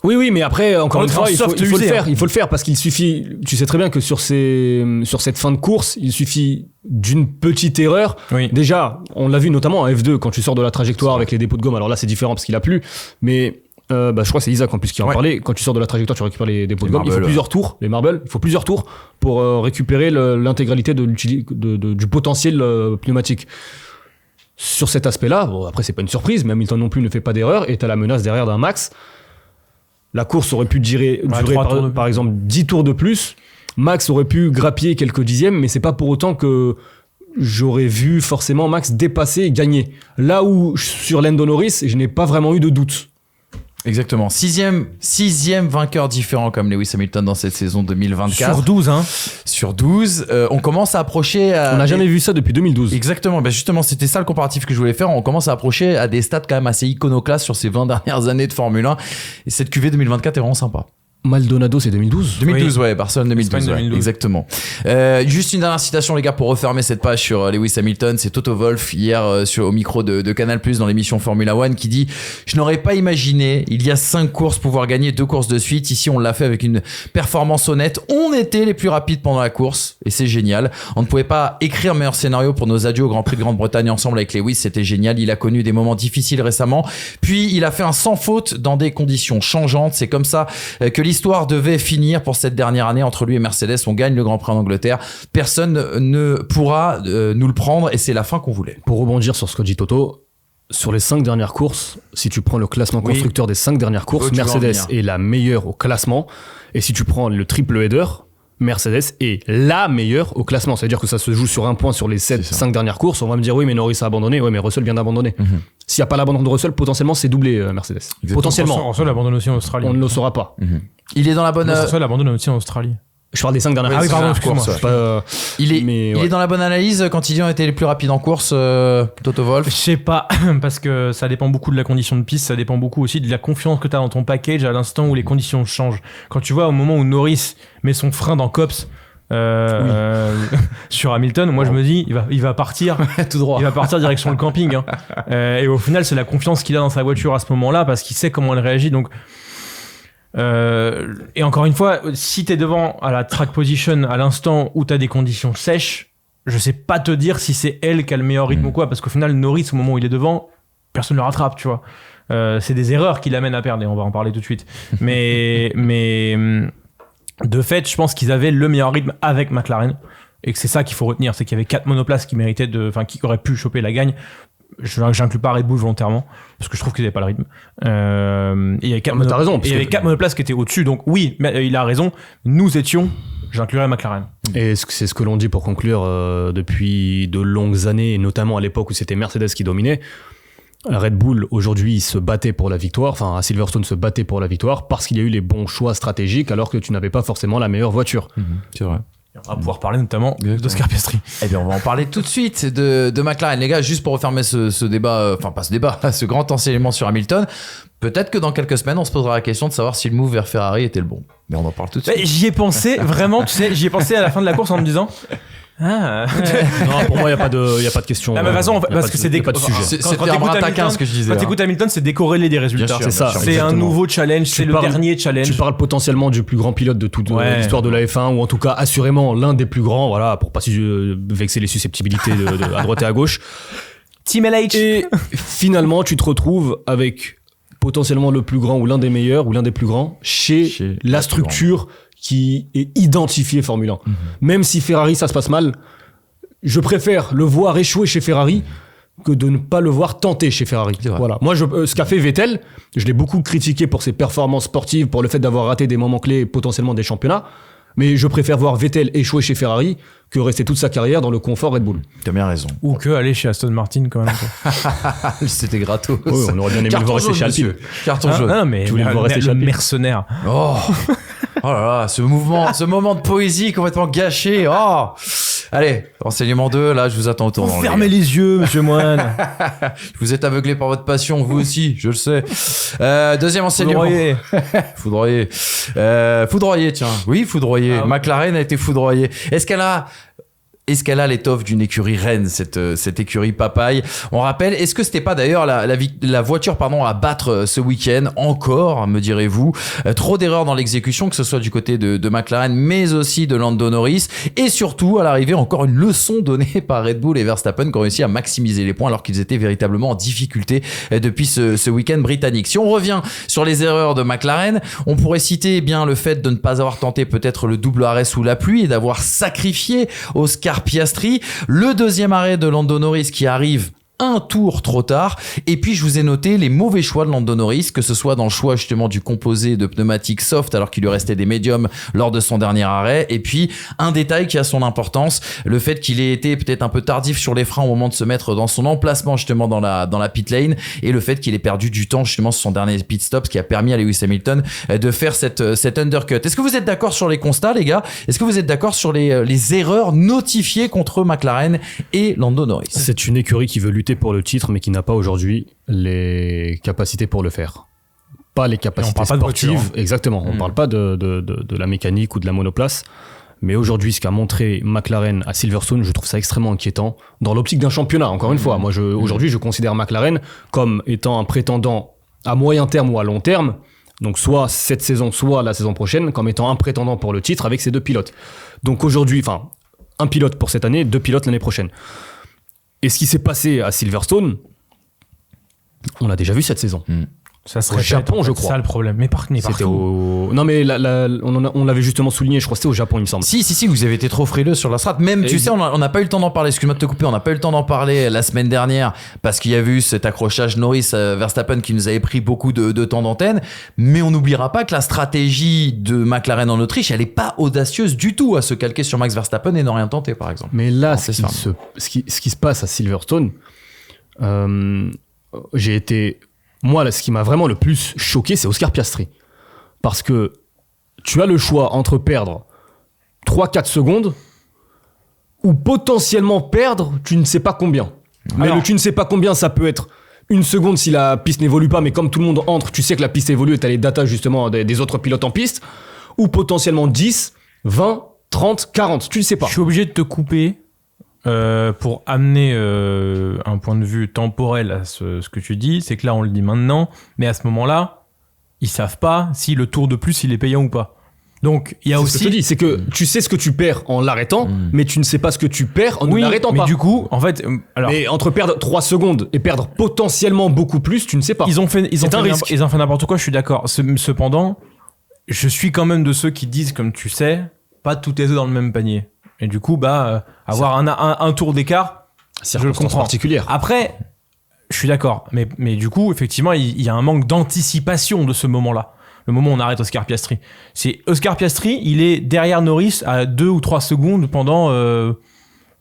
Oui, mais après, encore une fois, il faut le usé, faire. hein. Il faut le faire parce qu'il suffit. Tu sais très bien que sur cette fin de course, il suffit d'une petite erreur. oui. Déjà, on l'a vu notamment en F2 quand tu sors de la trajectoire avec les dépôts de gomme. Alors là, c'est différent parce qu'il a plu, mais je crois que c'est Isaac en plus qui en parlait. Quand tu sors de la trajectoire, tu récupères les dépôts de gomme. Il faut plusieurs tours, les marbles. Il faut plusieurs tours pour récupérer l'intégralité du potentiel pneumatique. Sur cet aspect-là, bon, après c'est pas une surprise, mais Hamilton non plus ne fait pas d'erreur et t'as la menace derrière d'un Max. La course aurait pu durer par exemple 10 tours de plus. Max aurait pu grappiller quelques dixièmes, mais c'est pas pour autant que j'aurais vu forcément Max dépasser et gagner. Là où sur Lando Norris, je n'ai pas vraiment eu de doute. Exactement. Sixième vainqueur différent comme Lewis Hamilton dans cette saison 2024. Sur 12, hein. Sur 12. On commence à approcher... On n'a jamais vu ça depuis 2012. Exactement. Ben justement, c'était ça le comparatif que je voulais faire. On commence à approcher à des stats quand même assez iconoclastes sur ces 20 dernières années de Formule 1. Et cette QV 2024 est vraiment sympa. Maldonado, c'est 2012. 2012, ouais, Barcelone 2012, Espagne ouais, 2012. exactement. Juste une dernière citation, les gars, pour refermer cette page sur Lewis Hamilton. C'est Toto Wolff, hier, au micro de Canal+, dans l'émission Formula One, qui dit « Je n'aurais pas imaginé, il y a 5 courses, pouvoir gagner 2 courses de suite. Ici, on l'a fait avec une performance honnête. On était les plus rapides pendant la course, et c'est génial. On ne pouvait pas écrire meilleur scénario pour nos adieux au Grand Prix de Grande-Bretagne ensemble avec Lewis. C'était génial. Il a connu des moments difficiles récemment. Puis, il a fait un sans faute dans des conditions changeantes. C'est comme ça que l'histoire devait finir pour cette dernière année entre lui et Mercedes. On gagne le Grand Prix en Angleterre. Personne ne pourra nous le prendre et c'est la fin qu'on voulait. Pour rebondir sur ce que dit Toto, sur les 5 dernières courses, si tu prends le classement constructeur des 5 dernières courses, Mercedes est la meilleure au classement. Et si tu prends le triple header, Mercedes est la meilleure au classement. C'est-à-dire que ça se joue sur un point sur les 5 dernières courses. On va me dire, oui, mais Norris a abandonné. Oui, mais Russell vient d'abandonner. S'il n'y a pas l'abandon de Russell, potentiellement, c'est doublé Mercedes. Exactement. Potentiellement. Russell abandonne aussi en Australie. On ne le saura pas. Il est dans la bonne... Russell abandonne aussi en Australie. Je parle des 5 dernières Ah courses. oui, pardon, excuse-moi. C'est pas, Il mais, est dans la bonne analyse quand il dit on était les plus rapides en course, Toto Je Wolff. sais pas, parce que ça dépend beaucoup de la condition de piste, ça dépend beaucoup aussi de la confiance que tu as dans ton package à l'instant où les conditions changent. Quand tu vois au moment où Norris met son frein dans Cops sur Hamilton, moi je me dis il va partir Tout droit. il va partir direction le camping hein. Et au final c'est la confiance qu'il a dans sa voiture à ce moment-là parce qu'il sait comment elle réagit donc et encore une fois si t'es devant à la track position à l'instant où t'as des conditions sèches, je sais pas te dire si c'est elle qui a le meilleur rythme ou quoi parce qu'au final Norris au moment où il est devant personne ne le rattrape tu vois. C'est des erreurs qui l'amènent à perdre et on va en parler tout de suite mais de fait, je pense qu'ils avaient le meilleur rythme avec McLaren et que c'est ça qu'il faut retenir, c'est qu'il y avait 4 monoplaces qui méritaient qui auraient pu choper la gagne. J'inclus pas Red Bull volontairement parce que je trouve qu'ils n'avaient pas le rythme. Il y avait 4 t'as raison, il y avait 4 monoplaces qui étaient au-dessus, donc oui, mais il a raison. Nous étions, j'inclurais McLaren. Et c'est ce que l'on dit pour conclure depuis de longues années, et notamment à l'époque où c'était Mercedes qui dominait. Red Bull, aujourd'hui, se battait pour la victoire, enfin à Silverstone se battait pour la victoire parce qu'il y a eu les bons choix stratégiques alors que tu n'avais pas forcément la meilleure voiture. C'est vrai. On va pouvoir parler notamment d'Oscar Piastri. Eh bien, on va en parler tout de suite de McLaren. Les gars, juste pour refermer ce débat, enfin pas ce débat, ce grand enseignement sur Hamilton, peut-être que dans quelques semaines, on se posera la question de savoir si le move vers Ferrari était le bon. Mais on en parle tout de suite. J'y ai pensé, vraiment, tu sais, j'y ai pensé à la fin de la course en me disant... Non, pour moi, il n'y a pas de question. De toute façon, parce que c'est pas de sujet. C'était un brin taquin ce que je disais. Quand t'écoutes Hamilton, c'est décorrélé des résultats. Bien sûr, c'est ça. C'est un nouveau challenge, c'est le dernier challenge. Tu parles potentiellement du plus grand pilote de toute l'histoire de la F1, ou en tout cas assurément l'un des plus grands, voilà, pour pas vexer les susceptibillités à droite et à gauche. Team LH. Et finalement, tu te retrouves avec potentiellement le plus grand ou l'un des meilleurs ou l'un des plus grands chez la structure qui est identifiée Formule 1. Mm-hmm. Même si Ferrari, ça se passe mal, je préfère le voir échouer chez Ferrari que de ne pas le voir tenter chez Ferrari. Voilà. Moi, ce qu'a fait Vettel, je l'ai beaucoup critiqué pour ses performances sportives, pour le fait d'avoir raté des moments clés, potentiellement des championnats. Mais je préfère voir Vettel échouer chez Ferrari que rester toute sa carrière dans le confort Red Bull. T'as bien raison. Ou que aller chez Aston Martin quand même. C'était gratos. Oui, on aurait bien aimé le voir rester chez Alpine. Carton jaune. Non, mais tu voulais le voir rester chez Alpine. Mercenaire. Oh. Oh là là, ce moment de poésie complètement gâché. Oh. Allez, enseignement 2, là, je vous attends au tournant. Fermez les yeux, monsieur Moine. Vous êtes aveuglé par votre passion, vous aussi, je le sais. Deuxième enseignement. Foudroyé. Foudroyé, tiens. Oui, foudroyé. Ah, McLaren a été foudroyé. Est-ce qu'elle a l'étoffe d'une écurie reine, cette écurie papaye? On rappelle, est-ce que c'était pas d'ailleurs la voiture à battre ce week-end encore, me direz-vous? Trop d'erreurs dans l'exécution, que ce soit du côté de McLaren, mais aussi de Lando Norris. Et surtout, à l'arrivée, encore une leçon donnée par Red Bull et Verstappen qui ont réussi à maximiser les points alors qu'ils étaient véritablement en difficulté depuis ce week-end britannique. Si on revient sur les erreurs de McLaren, on pourrait citer bien le fait de ne pas avoir tenté peut-être le double arrêt sous la pluie et d'avoir sacrifié Oscar Piastri, le deuxième arrêt de Lando Norris qui arrive un tour trop tard, et puis je vous ai noté les mauvais choix de Lando Norris, que ce soit dans le choix justement du composé de pneumatiques soft alors qu'il lui restait des médiums lors de son dernier arrêt, et puis un détail qui a son importance, le fait qu'il ait été peut-être un peu tardif sur les freins au moment de se mettre dans son emplacement justement dans la pit lane, et le fait qu'il ait perdu du temps justement sur son dernier pit stop, ce qui a permis à Lewis Hamilton de faire cette undercut. Est-ce que vous êtes d'accord sur les constats, les gars? Est-ce que vous êtes d'accord sur les erreurs notifiées contre McLaren et Lando Norris? C'est une écurie qui veut lutter pour le titre, mais qui n'a pas aujourd'hui les capacités pour le faire. Pas les capacités sportives. Voiture, hein. Exactement. On parle pas de la mécanique ou de la monoplace. Mais aujourd'hui, ce qu'a montré McLaren à Silverstone, je trouve ça extrêmement inquiétant. Dans l'optique d'un championnat, encore une fois. Moi, aujourd'hui, je considère McLaren comme étant un prétendant à moyen terme ou à long terme. Donc, soit cette saison, soit la saison prochaine, comme étant un prétendant pour le titre avec ces deux pilotes. Donc aujourd'hui, un pilote pour cette année, 2 pilotes l'année prochaine. Et ce qui s'est passé à Silverstone, on l'a déjà vu cette saison. Ça serait au Japon, je crois. C'est ça le problème. Mais c'était Non, mais on l'avait justement souligné, je crois que c'était au Japon, il me semble. Si, vous avez été trop frileux sur la strat. Même, tu sais, on n'a pas eu le temps d'en parler. Excuse-moi de te couper, on n'a pas eu le temps d'en parler la semaine dernière parce qu'il y a eu cet accrochage Norris-Verstappen qui nous avait pris beaucoup de temps d'antenne. Mais on n'oubliera pas que la stratégie de McLaren en Autriche, elle n'est pas audacieuse du tout à se calquer sur Max Verstappen et n'en rien tenter, par exemple. Mais là, ce qui se passe à Silverstone, moi, là, ce qui m'a vraiment le plus choqué, c'est Oscar Piastri. Parce que tu as le choix entre perdre 3-4 secondes ou potentiellement perdre tu ne sais pas combien. Mais tu ne sais pas combien, ça peut être 1 seconde si la piste n'évolue pas, mais comme tout le monde entre, tu sais que la piste évolue et tu as les datas justement des autres pilotes en piste. Ou potentiellement 10, 20, 30, 40, tu ne sais pas. Je suis obligé de te couper. Pour amener un point de vue temporel à ce que tu dis, c'est que là on le dit maintenant, mais à ce moment-là, ils savent pas si le tour de plus il est payant ou pas. Donc il y a aussi. Ce que je te dis, c'est que tu sais ce que tu perds en l'arrêtant, mais tu ne sais pas ce que tu perds en ne l'arrêtant pas. Mais du coup, en fait, mais entre perdre 3 secondes et perdre potentiellement beaucoup plus, tu ne sais pas. Ils ont fait n'importe quoi. Je suis d'accord. Cependant, je suis quand même de ceux qui disent, comme tu sais, pas tous les œufs dans le même panier. Et du coup, avoir un tour d'écart, je le comprends. Particulière. Après, je suis d'accord. Mais du coup, effectivement, il y a un manque d'anticipation de ce moment-là. Le moment où on arrête Oscar Piastri. C'est Oscar Piastri, il est derrière Norris à 2 ou 3 secondes pendant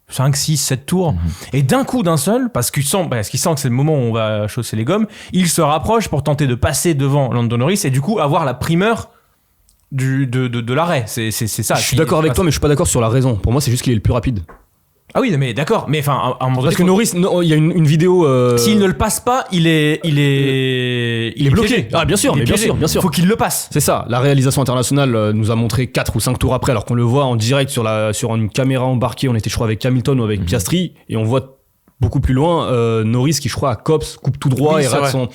5, 6, 7 tours. Et d'un coup, d'un seul, parce qu'il sent que c'est le moment où on va chausser les gommes, il se rapproche pour tenter de passer devant Lando Norris et du coup avoir la primeur de l'arrêt. C'est ça. Je suis d'accord avec toi, mais je suis pas d'accord sur la raison. Pour moi, c'est juste qu'il est le plus rapide. Ah oui, mais d'accord. Mais enfin, à un moment donné, Parce que Norris, il y a une vidéo. s'il ne le passe pas, il est bloqué. piégé. Ah, bien sûr, Il est mais bien piégé. sûr, bien sûr. Faut qu'il le passe. C'est ça. La réalisation internationale nous a montré 4 ou 5 tours après, alors qu'on le voit en direct sur une caméra embarquée. On était, je crois, avec Hamilton ou avec Piastri, et on voit beaucoup plus loin Norris qui, je crois, à Copse, coupe tout droit et rate son.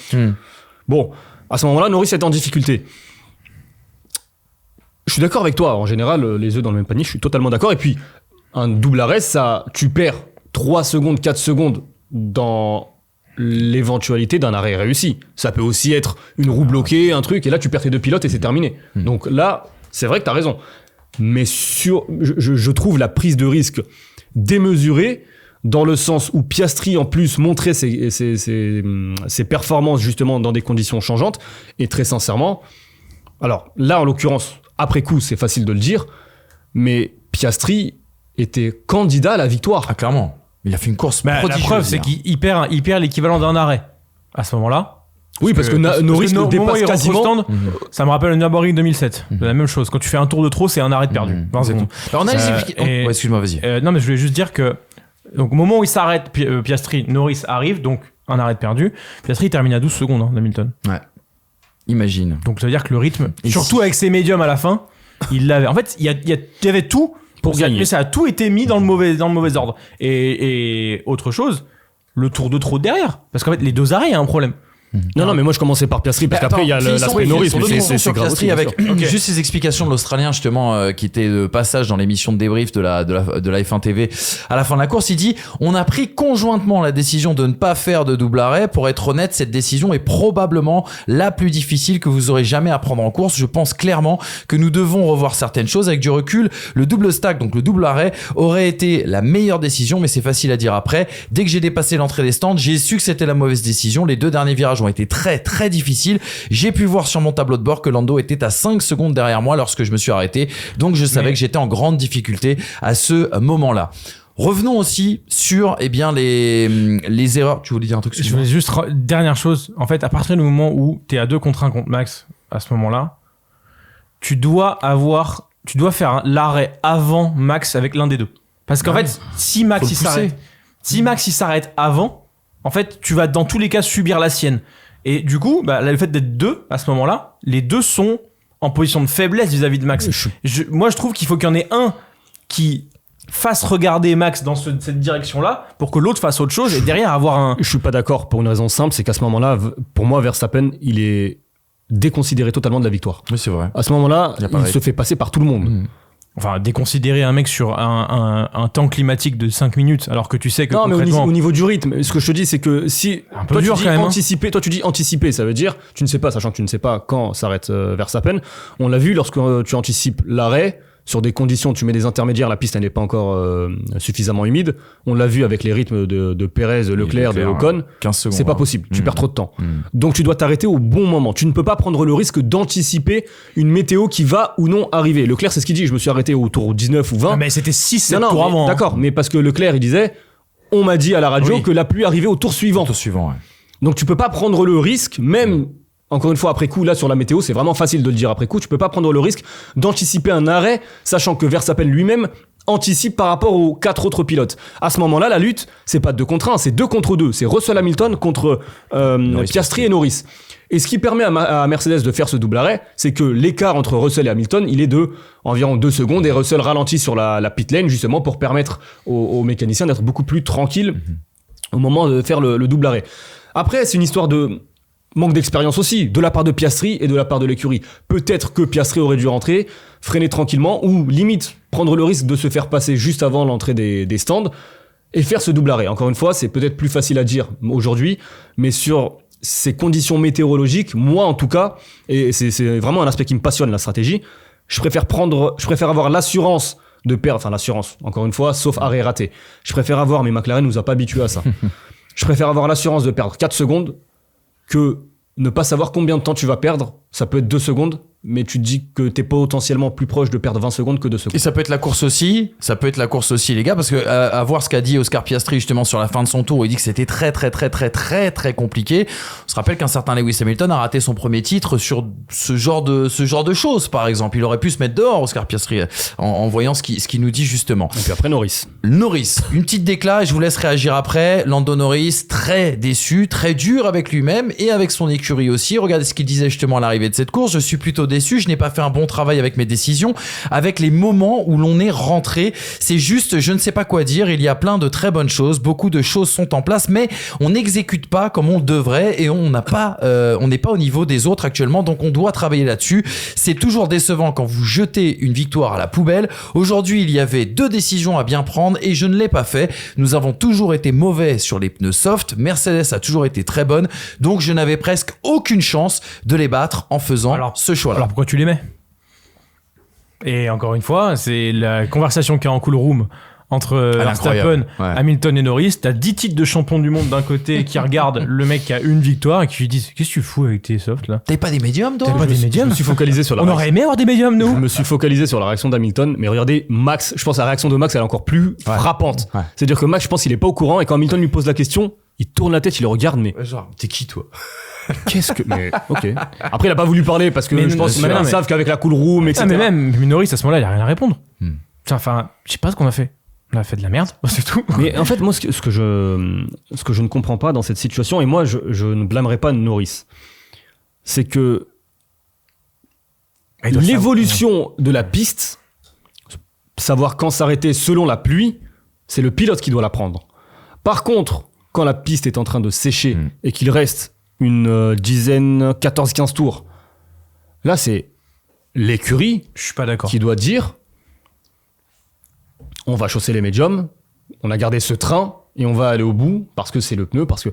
Bon, à ce moment-là, Norris est en difficulté. Je suis d'accord avec toi. En général, les œufs dans le même panier, je suis totalement d'accord. Et puis, un double arrêt, tu perds 3 secondes, 4 secondes dans l'éventualité d'un arrêt réussi. Ça peut aussi être une roue bloquée, un truc, et là, tu perds tes 2 pilotes et c'est terminé. Donc là, c'est vrai que tu as raison. Mais je trouve la prise de risque démesurée, dans le sens où Piastri, en plus, montrait ses performances, justement, dans des conditions changeantes. Et très sincèrement, alors là, en l'occurrence, après coup, c'est facile de le dire, mais Piastri était candidat à la victoire. Ah, clairement. Il a fait une course La prodigieuse. preuve, c'est qu'il perd l'équivalent d'un arrêt à ce moment-là. Oui, parce que Norris le dépasse quasiment. Stand, ça me rappelle le Nürburgring 2007. C'est la même chose. Quand tu fais un tour de trop, c'est un arrêt de perdu. 20 secondes. Alors, on a excuse-moi, vas-y. Non, mais je voulais juste dire que donc, au moment où il s'arrête, Piastri, Norris arrive, donc un arrêt de perdu. Piastri termine à 12 secondes d'Hamilton. Ouais. Imagine. Donc ça veut dire que le rythme, surtout avec ses médiums à la fin, il l'avait. En fait, il y avait tout pour gagner. Mais ça a tout été mis dans le mauvais ordre. Et autre chose, le tour de trop derrière. Parce qu'en fait, les 2 arrêts, il y a un problème. Non, mais moi je commençais par Piastri, parce qu'après il y a l'aspect Norris, mais c'est grave aussi. Avec juste ces explications de l'Australien, justement, qui était de passage dans l'émission de débrief de la F1 TV à la fin de la course. Il dit: on a pris conjointement la décision de ne pas faire de double arrêt. Pour être honnête, cette décision est probablement la plus difficile que vous aurez jamais à prendre en course. Je pense clairement que nous devons revoir certaines choses. Avec du recul, le double stack, donc le double arrêt, aurait été la meilleure décision, mais c'est facile à dire après. Dès que j'ai dépassé l'entrée des stands, j'ai su que c'était la mauvaise décision. Les 2 derniers virages ont été très très difficiles. J'ai pu voir sur mon tableau de bord que Lando était à 5 secondes derrière moi lorsque je me suis arrêté. Donc je savais que j'étais en grande difficulté à ce moment-là. Revenons aussi sur les erreurs. Tu voulais dire un truc? Je voulais juste dernière chose. En fait, à partir du moment où tu es à 2 contre 1 contre Max, à ce moment-là, tu dois faire l'arrêt avant Max avec l'un des deux. Parce qu'en fait, si Max il s'arrête avant, en fait, tu vas dans tous les cas subir la sienne. Et du coup, le fait d'être 2 à ce moment-là, les 2 sont en position de faiblesse vis-à-vis de Max. Moi, je trouve qu'il faut qu'il y en ait un qui fasse regarder Max dans cette direction-là pour que l'autre fasse autre chose et derrière avoir un... Je suis pas d'accord pour une raison simple, c'est qu'à ce moment-là, pour moi, Verstappen, il est déconsidéré totalement de la victoire. Oui, c'est vrai. À ce moment-là, il se fait passer par tout le monde. Enfin, déconsidérer un mec sur un temps climatique de 5 minutes, alors que tu sais que non, concrètement... mais au niveau du rythme, ce que je te dis, c'est que si... Un peu dur, quand même. Toi, tu dis anticiper, ça veut dire, tu ne sais pas, sachant que tu ne sais pas quand s'arrête Verstappen. On l'a vu lorsque tu anticipes l'arrêt, sur des conditions, tu mets des intermédiaires, la piste elle n'est pas encore suffisamment humide. On l'a vu avec les rythmes de Pérez, Leclerc, de Ocon. 15 secondes. C'est pas possible, tu perds trop de temps. Donc tu dois t'arrêter au bon moment. Tu ne peux pas prendre le risque d'anticiper une météo qui va ou non arriver. Leclerc, c'est ce qu'il dit, je me suis arrêté au tour 19 ou 20. Mais c'était 6-7 tours avant. D'accord, mais parce que Leclerc, il disait, on m'a dit à la radio que la pluie arrivait au tour suivant. Ouais. Donc tu peux pas prendre le risque, même... Encore une fois, après coup, là, sur la météo, c'est vraiment facile de le dire après coup. Tu peux pas prendre le risque d'anticiper un arrêt, sachant que Verstappen lui-même anticipe par rapport aux 4 autres pilotes. À ce moment-là, la lutte, c'est pas 2 contre 1, c'est 2 contre 2. C'est Russell Hamilton contre Piastri et Norris. Et ce qui permet à Mercedes de faire ce double arrêt, c'est que l'écart entre Russell et Hamilton, il est de environ 2 secondes, et Russell ralentit sur la pit lane, justement, pour permettre aux mécaniciens d'être beaucoup plus tranquilles au moment de faire le double arrêt. Après, c'est une histoire de... manque d'expérience aussi, de la part de Piastri et de la part de l'écurie. Peut-être que Piastri aurait dû rentrer, freiner tranquillement, ou limite prendre le risque de se faire passer juste avant l'entrée des stands et faire ce double arrêt. Encore une fois, c'est peut-être plus facile à dire aujourd'hui, mais sur ces conditions météorologiques, moi en tout cas, et c'est vraiment un aspect qui me passionne, la stratégie, je préfère avoir l'assurance de perdre, enfin l'assurance, encore une fois, sauf arrêt raté. Je préfère avoir, mais McLaren nous a pas habitués à ça. Je préfère avoir l'assurance de perdre 4 secondes que ne pas savoir combien de temps tu vas perdre. Ça peut être 2 secondes mais tu te dis que t'es potentiellement plus proche de perdre 20 secondes que 2 secondes. Et ça peut être la course aussi, les gars, parce que à voir ce qu'a dit Oscar Piastri justement sur la fin de son tour, il dit que c'était très compliqué. On se rappelle qu'un certain Lewis Hamilton a raté son premier titre sur ce genre de choses, par exemple. Il aurait pu se mettre dehors, Oscar Piastri, en voyant ce qu'il nous dit justement. Et puis après, Norris, une petite déclat, et je vous laisse réagir après. Lando Norris, très déçu, très dur avec lui-même et avec son écurie aussi. Regardez ce qu'il disait justement à l'arrivée de cette course. Je suis plutôt déçu, je n'ai pas fait un bon travail avec mes décisions, avec les moments où l'on est rentré. C'est juste, je ne sais pas quoi dire. Il y a plein de très bonnes choses, beaucoup de choses sont en place, mais on n'exécute pas comme on devrait et on n'est pas au niveau des autres actuellement, donc on doit travailler là-dessus. C'est toujours décevant quand vous jetez une victoire à la poubelle. Aujourd'hui, il y avait 2 décisions à bien prendre et je ne l'ai pas fait. Nous avons toujours été mauvais sur les pneus soft. Mercedes a toujours été très bonne, donc je n'avais presque aucune chance de les battre en faisant ce choix-là. Alors pourquoi tu les mets ? Et encore une fois, c'est la conversation qu'il y a en cool room entre Verstappen, Hamilton et Norris. T'as 10 titres de champion du monde d'un côté qui regarde le mec qui a une victoire et qui lui disent qu'est-ce que tu fous avec tes softs là ? T'avais pas des médiums, toi ? Je me suis focalisé sur la On aurait aimé avoir des médiums, nous. Je me suis focalisé sur la réaction d'Hamilton, mais regardez, Max, je pense que la réaction de Max elle est encore plus frappante. Ouais. C'est-à-dire que Max, je pense qu'il est pas au courant et quand Hamilton lui pose la question, il tourne la tête, il le regarde, mais genre, t'es qui toi ? Qu'est-ce que. Mais ok. Après, il a pas voulu parler parce que je pense que maintenant ils savent qu'avec la cool room, etc. Mais même Norris à ce moment-là, il a rien à répondre. Enfin, je sais pas ce qu'on a fait. On a fait de la merde, c'est tout. Mais en fait, moi, ce que je ne comprends pas dans cette situation, et moi, je ne blâmerai pas Norris, c'est que l'évolution de la piste, savoir quand s'arrêter selon la pluie, c'est le pilote qui doit la prendre. Par contre, quand la piste est en train de sécher et qu'il reste une dizaine, 14-15 tours, là, c'est l'écurie qui doit dire on va chausser les médiums, on a gardé ce train et on va aller au bout parce que c'est le pneu, parce que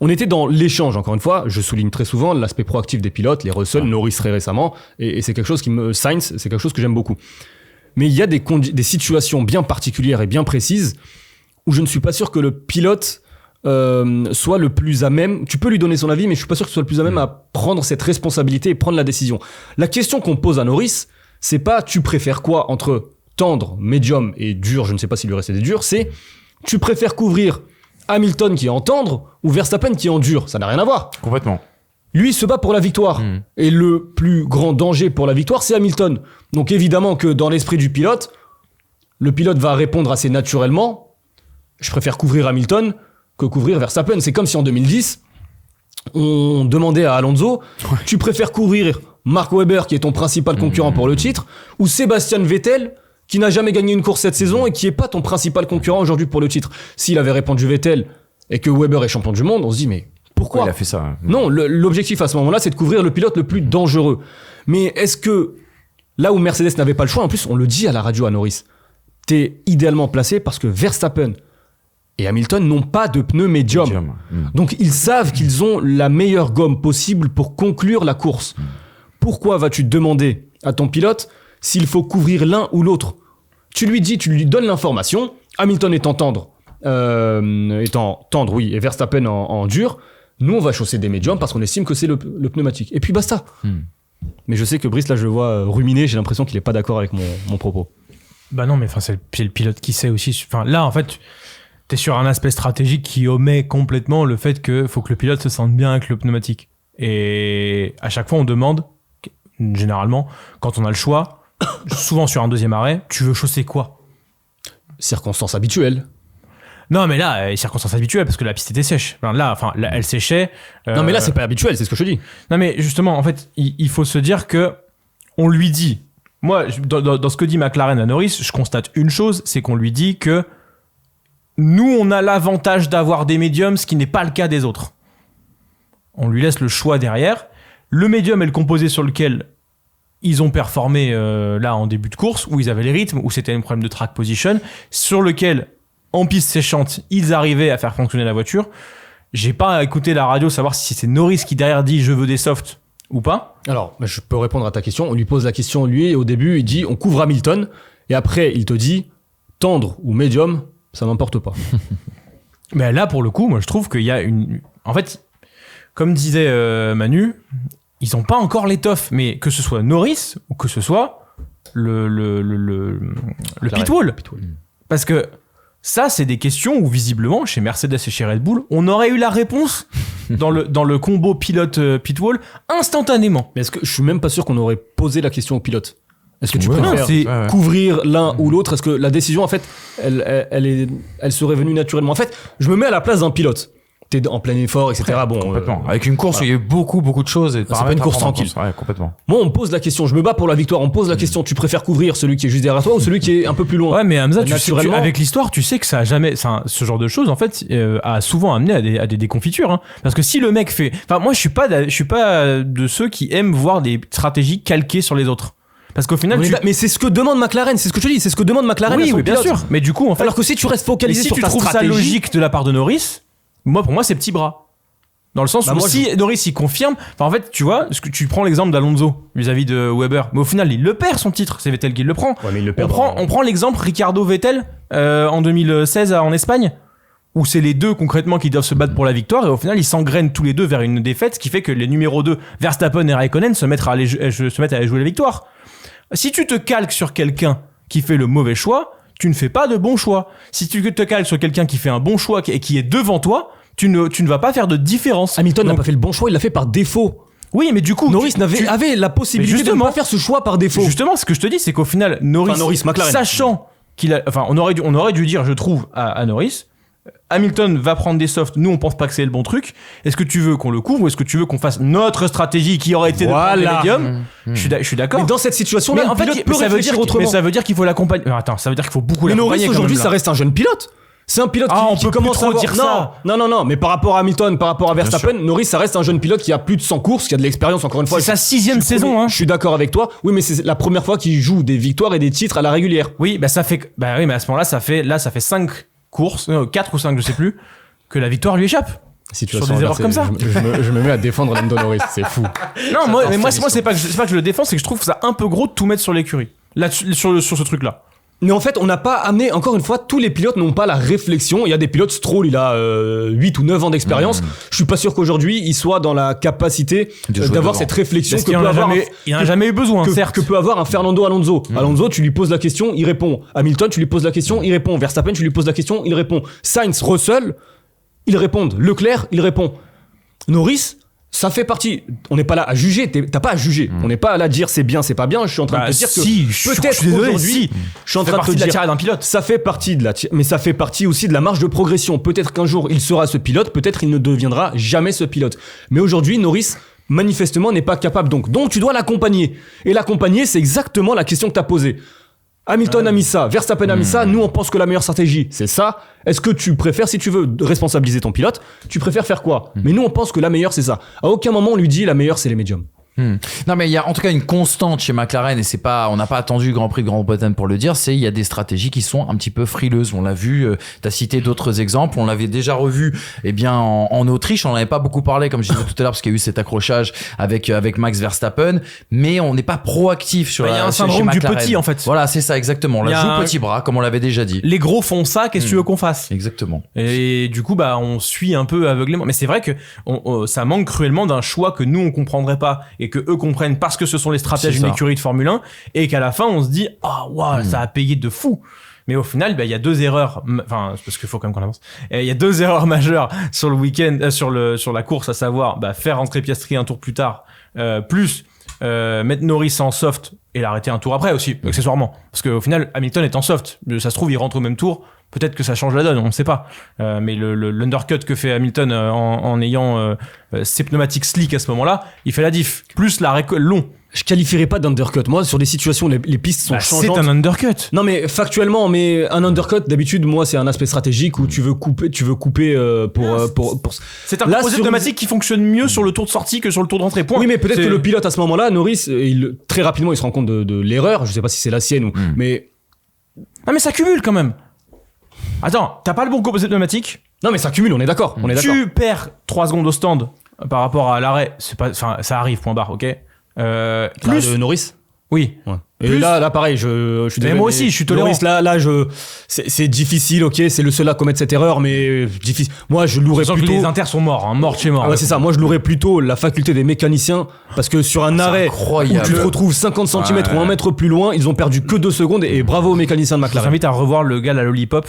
on était dans l'échange, encore une fois, je souligne très souvent l'aspect proactif des pilotes, les Russell, Norris très récemment, et c'est quelque chose Sainz, c'est quelque chose que j'aime beaucoup. Mais il y a des situations bien particulières et bien précises où je ne suis pas sûr que le pilote soit le plus à même, tu peux lui donner son avis, mais je suis pas sûr que ce soit le plus à même à prendre cette responsabilité et prendre la décision. La question qu'on pose à Norris, c'est pas tu préfères quoi entre tendre, médium et dur, je ne sais pas s'il lui restait des durs, c'est tu préfères couvrir Hamilton qui est en tendre ou Verstappen qui est en dur, ça n'a rien à voir. Complètement. Lui se bat pour la victoire. Et le plus grand danger pour la victoire, c'est Hamilton. Donc évidemment que dans l'esprit du pilote, le pilote va répondre assez naturellement, je préfère couvrir Hamilton que couvrir Verstappen. C'est comme si en 2010, on demandait à Alonso, tu préfères couvrir Mark Webber qui est ton principal concurrent pour le titre ou Sébastien Vettel qui n'a jamais gagné une course cette saison et qui est pas ton principal concurrent aujourd'hui pour le titre. S'il avait répondu Vettel et que Webber est champion du monde, on se dit mais pourquoi il a fait ça. Non, l'objectif à ce moment-là, c'est de couvrir le pilote le plus dangereux. Mais est-ce que là où Mercedes n'avait pas le choix, en plus on le dit à la radio à Norris, t'es idéalement placé parce que Verstappen et Hamilton n'ont pas de pneus médium. Donc ils savent qu'ils ont la meilleure gomme possible pour conclure la course. Pourquoi vas-tu demander à ton pilote s'il faut couvrir l'un ou l'autre? Tu lui donnes l'information, Hamilton étant tendre, et Verstappen en dur, nous on va chausser des médiums parce qu'on estime que c'est le pneumatique. Et puis basta. Mais je sais que Brice, là je le vois ruminer, j'ai l'impression qu'il est pas d'accord avec mon propos. Bah non, mais c'est le pilote qui sait aussi. Enfin, là en fait, t'es sur un aspect stratégique qui omet complètement le fait qu'il faut que le pilote se sente bien avec le pneumatique. Et à chaque fois on demande, généralement, quand on a le choix, souvent sur un deuxième arrêt, tu veux chausser quoi? Circonstances habituelles. Non, mais là, circonstances habituelles, parce que la piste était sèche. Là, elle séchait. Non, mais là, c'est pas habituel, c'est ce que je te dis. Non, mais justement, en fait, il faut se dire que on lui dit. Moi, dans ce que dit McLaren à Norris, je constate une chose, c'est qu'on lui dit que nous, on a l'avantage d'avoir des médiums, ce qui n'est pas le cas des autres. On lui laisse le choix derrière. Le médium est le composé sur lequel ils ont performé là en début de course, où ils avaient les rythmes, où c'était un problème de track position, sur lequel, en piste séchante, ils arrivaient à faire fonctionner la voiture. J'ai pas écouté la radio savoir si c'est Norris qui derrière dit « je veux des softs » ou pas. Alors, je peux répondre à ta question. On lui pose la question, lui, et au début, il dit « on couvre Hamilton », et après, il te dit « tendre ou médium, ça m'importe pas ». Mais là, pour le coup, moi, je trouve qu'il y a une... En fait, comme disait Manu, ils ont pas encore l'étoffe. Mais que ce soit Norris ou que ce soit le Pitbull. Parce que ça, c'est des questions où visiblement, chez Mercedes et chez Red Bull, on aurait eu la réponse dans le combo pilote-Pitbull instantanément. Mais est-ce que je suis même pas sûr qu'on aurait posé la question au pilote. Est-ce que tu Ouais, préfères non, couvrir l'un ou l'autre? Est-ce que la décision, en fait, elle serait venue naturellement? En fait, je me mets à la place d'un pilote. T'es en plein effort, etc. Bon, Complètement. Avec une course où il y a eu beaucoup de choses. Et c'est pas une course tranquille. Ouais, complètement. Moi, on me pose la question. Je me bats pour la victoire. On me pose la question. Tu préfères couvrir celui qui est juste derrière toi ou celui qui est un peu plus loin? Ouais, mais Hamza, Naturellement. avec l'histoire, tu sais que ça a jamais, ce genre de choses, en fait, a souvent amené à des déconfitures, hein. Parce que si le mec fait, enfin, moi, je suis pas de ceux qui aiment voir des stratégies calquées sur les autres. Parce qu'au final, Mais c'est ce que demande McLaren. C'est ce que je te dis. C'est ce que demande McLaren. à oui, son bien pilote. sûr. Mais du coup, en fait, Alors que si tu restes focalisé si sur tu ta trouves stratégie, ça logique de la part de Norris, pour moi, c'est petit bras. Dans le sens où moi, si Norris il confirme, enfin en fait tu vois, tu prends l'exemple d'Alonso vis-à-vis de Weber, mais au final il le perd son titre, c'est Vettel qui le prend. Ouais, mais il le perd On prend l'exemple Ricardo-Vettel en 2016 en Espagne, où c'est les deux concrètement qui doivent se battre pour la victoire et au final ils s'engrainent tous les deux vers une défaite, ce qui fait que les numéros 2, Verstappen et Raikkonen, se mettent à aller jouer la victoire. Si tu te calques sur quelqu'un qui fait le mauvais choix, tu ne fais pas de bon choix. Si tu te calques sur quelqu'un qui fait un bon choix et qui est devant toi, tu ne vas pas faire de différence. Hamilton n'a Donc, pas fait le bon choix. Il l'a fait par défaut. oui, mais du coup, Norris avait la possibilité de ne justement- pas faire ce choix par défaut. justement, ce que je te dis, c'est qu'au final, Norris, McLaren. sachant qu'il a, enfin, on aurait dû dire, je trouve, à Norris, Hamilton va prendre des softs. Nous, on pense pas que c'est le bon truc. Est-ce que tu veux qu'on le couvre ou est-ce que tu veux qu'on fasse notre stratégie qui aurait été de prendre les médiums? Je suis d'accord. Mais dans cette situation-là, Mais le en fait, pilote peut ça veut réfléchir dire, autrement. mais ça veut dire qu'il faut l'accompagner. Attends, ça veut dire qu'il faut beaucoup Mais l'accompagner. Norris quand aujourd'hui, même, ça là. reste un jeune pilote. C'est un pilote Ah, on qui peut plus commence trop à avoir... dire ça. Non. Mais par rapport à Hamilton, par rapport à Verstappen, Norris, ça reste un jeune pilote qui a plus de 100 courses, qui a de l'expérience. Encore une fois, C'est sa 6e saison, hein. Je suis d'accord avec toi. Oui, mais c'est la première fois qu'il joue des victoires et des titres à la régulière. Oui, bah ça fait, bah oui, mais à ce moment-là, ça fait 5 courses, 4 ou 5, je sais plus, que la victoire lui échappe. Situation Sur des erreurs inversée. comme ça. Je me mets à défendre Lando Norris, c'est fou. Non, moi, c'est pas que je le défends, c'est que je trouve ça un peu gros de tout mettre sur l'écurie. Là, sur ce truc-là. Mais en fait, on n'a pas amené, encore une fois, tous les pilotes n'ont pas la réflexion. Il y a des pilotes, Stroll, il a 8 ou 9 ans d'expérience. Je suis pas sûr qu'aujourd'hui, il soit dans la capacité jouer d'avoir devant. cette réflexion Parce que qu'il peut en a avoir jamais, il en a jamais eu besoin, certes. que peut avoir un Fernando Alonso. Alonso, tu lui poses la question, il répond. Hamilton, tu lui poses la question, il répond. Verstappen, tu lui poses la question, il répond. Sainz, Russell, ils répondent. Leclerc, il répond. Norris, ça fait partie. On n'est pas là à juger. T'as pas à juger. On n'est pas là à dire c'est bien, c'est pas bien. Je suis en train de te dire si, que peut-être aujourd'hui, je suis en train de te de la dire. tirade d'un pilote. Ça fait partie mais ça fait partie aussi de la marge de progression. Peut-être qu'un jour il sera ce pilote, peut-être il ne deviendra jamais ce pilote. Mais aujourd'hui, Norris manifestement n'est pas capable. Donc tu dois l'accompagner. Et l'accompagner, c'est exactement la question que t'as posée. Hamilton a mis ça, Verstappen a mis ça, nous on pense que la meilleure stratégie c'est ça. Est-ce que tu préfères, si tu veux responsabiliser ton pilote, tu préfères faire quoi? Mais nous on pense que la meilleure c'est ça. À aucun moment on lui dit la meilleure c'est les médiums. Non, mais il y a en tout cas une constante chez McLaren, et c'est pas, on n'a pas attendu le Grand Prix de Grande-Bretagne pour le dire, c'est il y a des stratégies qui sont un petit peu frileuses. On l'a vu, t'as cité d'autres exemples, on l'avait déjà revu, eh bien, en Autriche, on n'en avait pas beaucoup parlé, comme je disais tout à l'heure, parce qu'il y a eu cet accrochage avec Max Verstappen, mais on n'est pas proactif sur Il y a un chez syndrome du McLaren. petit, en fait. Voilà, c'est ça, exactement. On Il y la a joue un- petit bras, comme on l'avait déjà dit. Les gros font ça, qu'est-ce que tu veux qu'on fasse? Exactement. Et du coup, bah, on suit un peu aveuglément. Mais c'est vrai que ça manque cruellement d'un choix que nous, on comprendrait pas et que eux comprennent parce que ce sont les stratèges C'est d'une ça. écurie de Formule 1 et qu'à la fin, on se dit, ah, waouh, ça a payé de fou. Mais au final, bah, il y a 2 erreurs, enfin, parce qu'il faut quand même qu'on avance. Et il y a 2 erreurs majeures sur le week-end, sur la course, à savoir, bah, faire rentrer Piastri un tour plus tard, plus, mettre Norris en soft et l'arrêter un tour après aussi, accessoirement. Parce qu'au final, Hamilton est en soft. Ça se trouve, il rentre au même tour. Peut-être que ça change la donne, on ne sait pas. Mais l'undercut que fait Hamilton en ayant ses pneumatiques slick à ce moment-là, il fait la diff. Plus long. Je qualifierais pas d'undercut. Moi sur des situations les pistes sont Bah, c'est changeantes. un undercut. Non mais factuellement, mais un undercut d'habitude moi c'est un aspect stratégique où tu veux couper pour C'est un Là, composé sur pneumatique qui fonctionne mieux sur le tour de sortie que sur le tour d'entrée. Point. Oui, mais peut-être C'est- que le pilote à ce moment-là, Norris, très rapidement, il se rend compte de l'erreur. Je sais pas si c'est la sienne ou, mais Ah, mais ça cumule quand même. Attends, t'as pas le bon composé pneumatique. non, mais ça cumule. On est d'accord. On est d'accord. Tu perds 3 secondes au stand par rapport à l'arrêt. C'est pas, enfin, ça arrive, point barre, ok. Plus de Norris. Oui. Ouais. Et Plus- là, pareil, je suis Mais désolé, moi aussi, je suis tolérant. Loris, c'est difficile, ok, c'est le seul à commettre cette erreur, mais difficile. Moi, je louerais Sachant que plutôt. les inters sont morts, hein, morts de chez mort. Ah ouais, c'est ça. Moi, je louerais plutôt la faculté des mécaniciens parce que sur un arrêt où incroyable. tu te retrouves 50 cm Ouais. ou 1 mètre plus loin, ils ont perdu que 2 secondes et bravo aux mécaniciens de Je McLaren. t'invite à revoir le gars la Lollipop.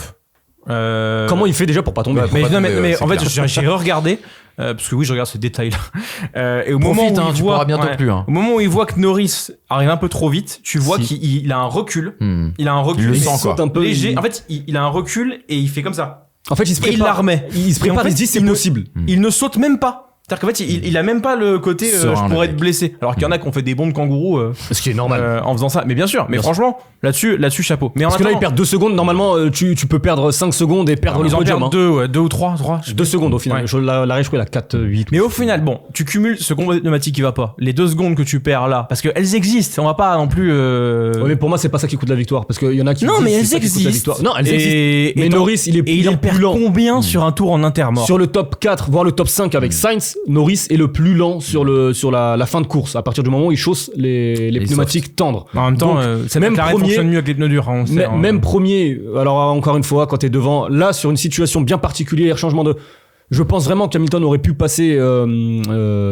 Comment il fait déjà pour pas tomber Ouais, Mais, Faut pas non, mais, tomber, mais ouais, en c'est fait, clair. j'ai re-regardé, parce que oui, je regarde ce détail-là. Et au moment Profite, où hein, il tu voit, pourras bientôt plus. Hein. au moment où il voit que Norris arrive un peu trop vite, tu vois Si. qu'il a un recul. Hmm. Il a un Il recul le Il sent, saute quoi. un peu. léger. En fait, il a un recul et il fait comme ça. En fait, il se Et il prépare. la remet. Il se Et en prépare, fait, il se dit c'est il ne- possible. Il ne saute même pas. C'est-à-dire qu'en fait, il a même pas le côté Serein, je le pourrais mec. être blessé. Alors qu'il y en a qui ont fait des bonds de kangourou Ce qui est normal. en faisant ça. Mais bien sûr. Mais Bien franchement, là-dessus, chapeau. Mais en Parce que là, attendant, ils perdent 2 secondes. Normalement, tu peux perdre 5 secondes et perdre le ils en podium. perdent 2 ou 3. 2 secondes au final. Ouais. L'arrêt, je crois, il a 4-8. Mais au final, bon, tu cumules ce combo pneumatique qui va pas, les 2 secondes que tu perds là, parce qu'elles existent, on va pas non plus. Ouais, mais pour moi, c'est pas ça qui coûte la victoire. Parce qu'il y en a qui. Non, disent mais c'est elles ça qui coûte la existent. victoire. Non, elles existent. Et Mais Norris, il est et il en plus perd lent. combien sur un tour en intermort Sur le top 4, voire le top 5 avec Sainz, Norris est le plus lent sur la fin de course. À partir du moment où il chausse les Les pneumatiques tendres. En même temps, Donc, ça même McLaren premier- fonctionne mieux avec les pneus durs, hein, on sait, hein. Même premier, alors encore une fois, quand t'es devant, là, sur une situation bien particulière, changement de. Je pense vraiment qu'Hamilton aurait pu passer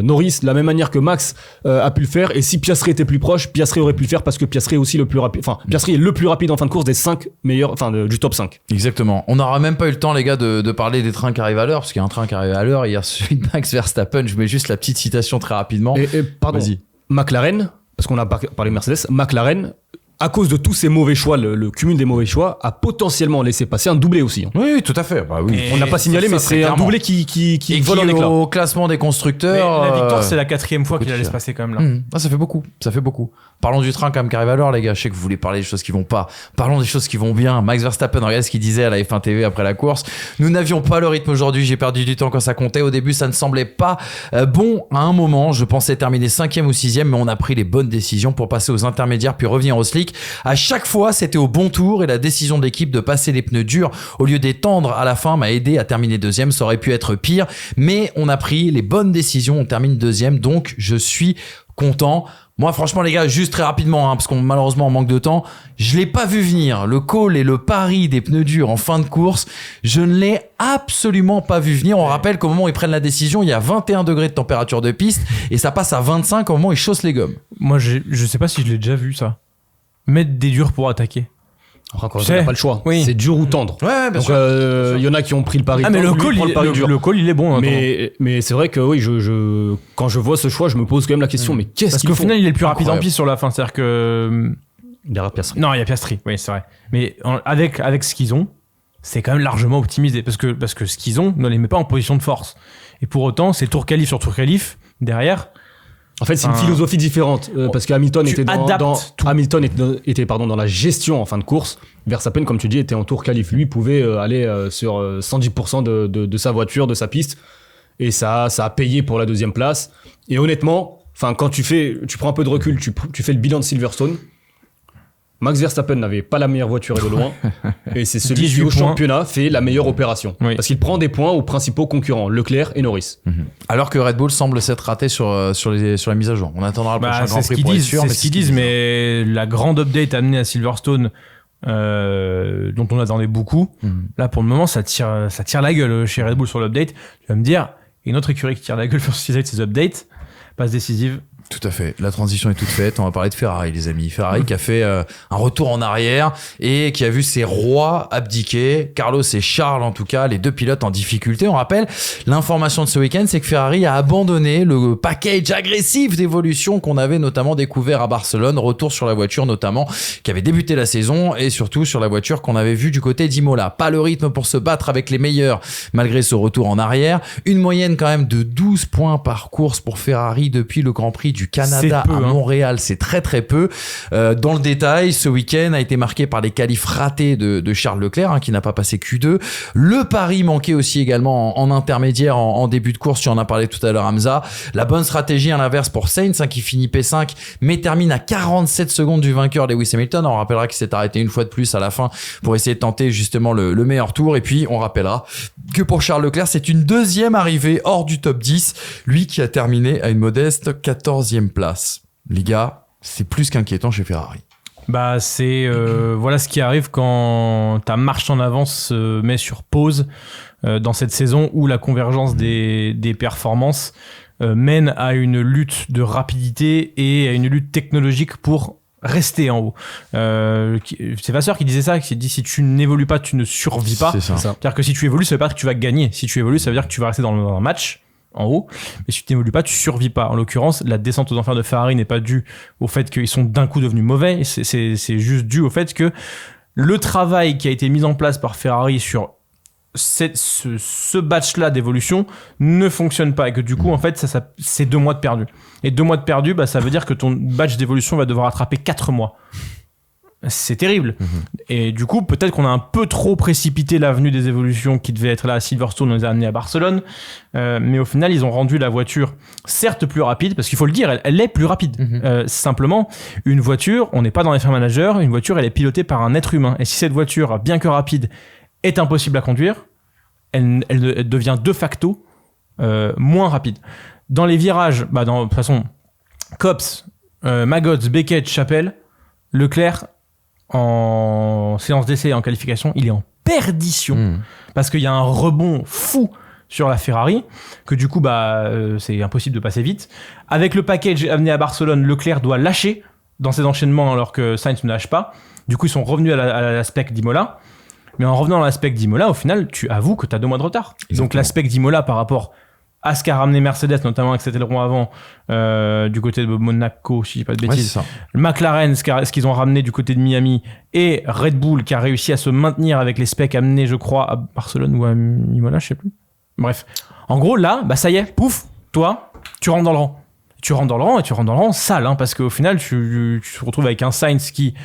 Norris de la même manière que Max a pu le faire. Et si Piastri était plus proche, Piastri aurait pu le faire parce que Piastri est aussi le plus rapide. Enfin, Piastri est le plus rapide en fin de course des 5 meilleurs, enfin du top 5. Exactement. On n'aura même pas eu le temps, les gars, de parler des trains qui arrivent à l'heure, parce qu'il y a un train qui arrive à l'heure. Hier, celui de Max Verstappen, je mets juste la petite citation très rapidement. Et pardon, Vas-y. McLaren, parce qu'on a parlé de Mercedes, McLaren, à cause de tous ces mauvais choix, le cumul des mauvais choix, a potentiellement laissé passer un doublé aussi. Hein. Oui, tout à fait. Bah oui. Et On l'a pas signalé, ça, mais très c'est un clairement. doublé qui Et vole en qui, éclat. au classement des Mais constructeurs. la victoire, c'est la 4e fois qu'il la écoute, laisse passer quand même là. Ah, ça fait beaucoup. Ça fait beaucoup. Parlons du train quand même qui arrive à l'heure, les gars. Je sais que vous voulez parler des choses qui vont pas. Parlons des choses qui vont bien. Max Verstappen, regardez ce qu'il disait à la F1 TV après la course. Nous n'avions pas le rythme aujourd'hui. J'ai perdu du temps quand ça comptait. Au début, ça ne semblait pas bon à un moment. Je pensais terminer 5e ou 6e, mais on a pris les bonnes décisions pour passer aux intermédiaires puis revenir au slick. À chaque fois, c'était au bon tour et la décision de l'équipe de passer les pneus durs au lieu d'étendre à la fin m'a aidé à terminer 2e. Ça aurait pu être pire, mais on a pris les bonnes décisions. On termine 2e, donc je suis content. Moi, franchement, les gars, juste très rapidement, parce qu'on malheureusement on manque de temps, je l'ai pas vu venir. Le call et le pari des pneus durs en fin de course, je ne l'ai absolument pas vu venir. On rappelle qu'au moment où ils prennent la décision, il y a 21 degrés de température de piste et ça passe à 25 au moment où ils chaussent les gommes. Moi, je sais pas si je l'ai déjà vu ça. Mettre des durs pour attaquer. Encore Tu une fois, on sais, n'a pas le choix. oui. C'est dur ou tendre. Ouais, Donc il y en a qui ont pris le pari. Ah, mais tendre, le lui, call, il prend le pari dur. le call, il est bon. hein, Mais c'est vrai que oui, quand je vois ce choix, je me pose quand même la question, mais qu'est-ce parce qu'il qu'au faut final, il est le plus rapide en Incroyable. piste sur la fin. C'est-à-dire que. derrière Piastri. Non, il y a Piastri, oui, c'est vrai. Mais avec ce qu'ils ont, c'est quand même largement optimisé. Parce que ce qu'ils ont ne les met pas en position de force. Et pour autant, c'est tour qualif sur tour qualif. Derrière, En fait, c'est une Enfin, philosophie différente parce qu'Hamilton tu était adaptes tout. Hamilton était dans la gestion en fin de course. Verstappen, comme tu dis, était en tour qualif. Lui pouvait aller sur 110% de sa voiture, de sa piste, et ça a payé pour la 2e place. Et honnêtement, enfin, quand tu prends un peu de recul, tu fais le bilan de Silverstone. Max Verstappen n'avait pas la meilleure voiture et de loin, et c'est celui qui 18 au points. championnat fait la meilleure opération Oui. parce qu'il prend des points aux principaux concurrents, Leclerc et Norris. Alors que Red Bull semble s'être raté sur la mise à jour. On attendra le prochain Grand c'est ce Prix qu'ils pour être disent, sûr. c'est mais ce qu'ils disent, mais la grande update amenée à Silverstone, dont on attendait beaucoup, là pour le moment ça tire la gueule chez Red Bull sur l'update. Tu vas me dire, une autre écurie qui tire la gueule sur ces updates, passe décisive. Tout à fait. La transition est toute faite. On va parler de Ferrari, les amis. Ferrari qui a fait un retour en arrière et qui a vu ses rois abdiquer. Carlos et Charles, en tout cas, les 2 pilotes en difficulté. On rappelle, l'information de ce week-end, c'est que Ferrari a abandonné le package agressif d'évolution qu'on avait notamment découvert à Barcelone. Retour sur la voiture, notamment, qui avait débuté la saison et surtout sur la voiture qu'on avait vue du côté d'Imola. Pas le rythme pour se battre avec les meilleurs, malgré ce retour en arrière. Une moyenne quand même de 12 points par course pour Ferrari depuis le Grand Prix du Canada C'est peu, à hein. Montréal, c'est très très peu. Dans le détail, ce week-end a été marqué par les qualifs ratés de Charles Leclerc, qui n'a pas passé Q2. Le pari manqué aussi également en intermédiaire en début de course, tu en as parlé tout à l'heure Hamza. La bonne stratégie à l'inverse pour Sainz, qui finit P5 mais termine à 47 secondes du vainqueur Lewis Hamilton. On rappellera qu'il s'est arrêté une fois de plus à la fin pour essayer de tenter justement le meilleur tour. Et puis on rappellera que pour Charles Leclerc, c'est une 2e arrivée hors du top 10, lui qui a terminé à une modeste 14e place. Les gars, c'est plus qu'inquiétant chez Ferrari. Bah c'est voilà ce qui arrive quand ta marche en avant se met sur pause dans cette saison où la convergence des performances mène à une lutte de rapidité et à une lutte technologique pour rester en haut. C'est Vasseur qui disait ça, qui dit si tu n'évolues pas, tu ne survis pas. C'est ça. C'est-à-dire que si tu évolues, ça veut pas dire que tu vas gagner. Si tu évolues, ça veut dire que tu vas rester dans un match en haut, mais si tu n'évolues pas, tu survis pas. En l'occurrence, la descente aux enfers de Ferrari n'est pas due au fait qu'ils sont d'un coup devenus mauvais, c'est juste dû au fait que le travail qui a été mis en place par Ferrari sur ce batch-là d'évolution ne fonctionne pas et que du coup, en fait, ça c'est 2 mois de perdu. Et 2 mois de perdu, bah, ça veut dire que ton batch d'évolution va devoir attraper 4 mois. C'est terrible. Et du coup, peut-être qu'on a un peu trop précipité l'avenue des évolutions qui devait être là à Silverstone, on les a amenés à Barcelone. Mais au final, ils ont rendu la voiture certes plus rapide, parce qu'il faut le dire, elle est plus rapide. Simplement, une voiture, on n'est pas dans F1 Manager, une voiture, elle est pilotée par un être humain. Et si cette voiture, bien que rapide, est impossible à conduire, elle devient de facto moins rapide. Dans les virages, bah de toute façon, Copse, Magotts, Beckett, Chapelle, Leclerc, en séance d'essai et en qualification, il est en perdition parce qu'il y a un rebond fou sur la Ferrari que du coup bah c'est impossible de passer vite. Avec le package amené à Barcelone, Leclerc doit lâcher dans ses enchaînements alors que Sainz ne lâche pas. Du coup ils sont revenus à l'aspect d'Imola, mais en revenant à l'aspect d'Imola, au final tu avoues que tu as 2 mois de retard. Exactement. Donc l'aspect d'Imola par rapport à ce qu'a ramené Mercedes, notamment avec cet aileron avant du côté de Monaco, si je dis pas de bêtises. Ouais, McLaren, ce qu'ils ont ramené du côté de Miami, et Red Bull qui a réussi à se maintenir avec les specs amenés, je crois, à Barcelone ou à Imola, je sais plus. Bref. En gros, là, bah ça y est, pouf, toi, tu rentres dans le rang. Tu rentres dans le rang sale, hein, parce qu'au final, tu te retrouves avec un Sainz qui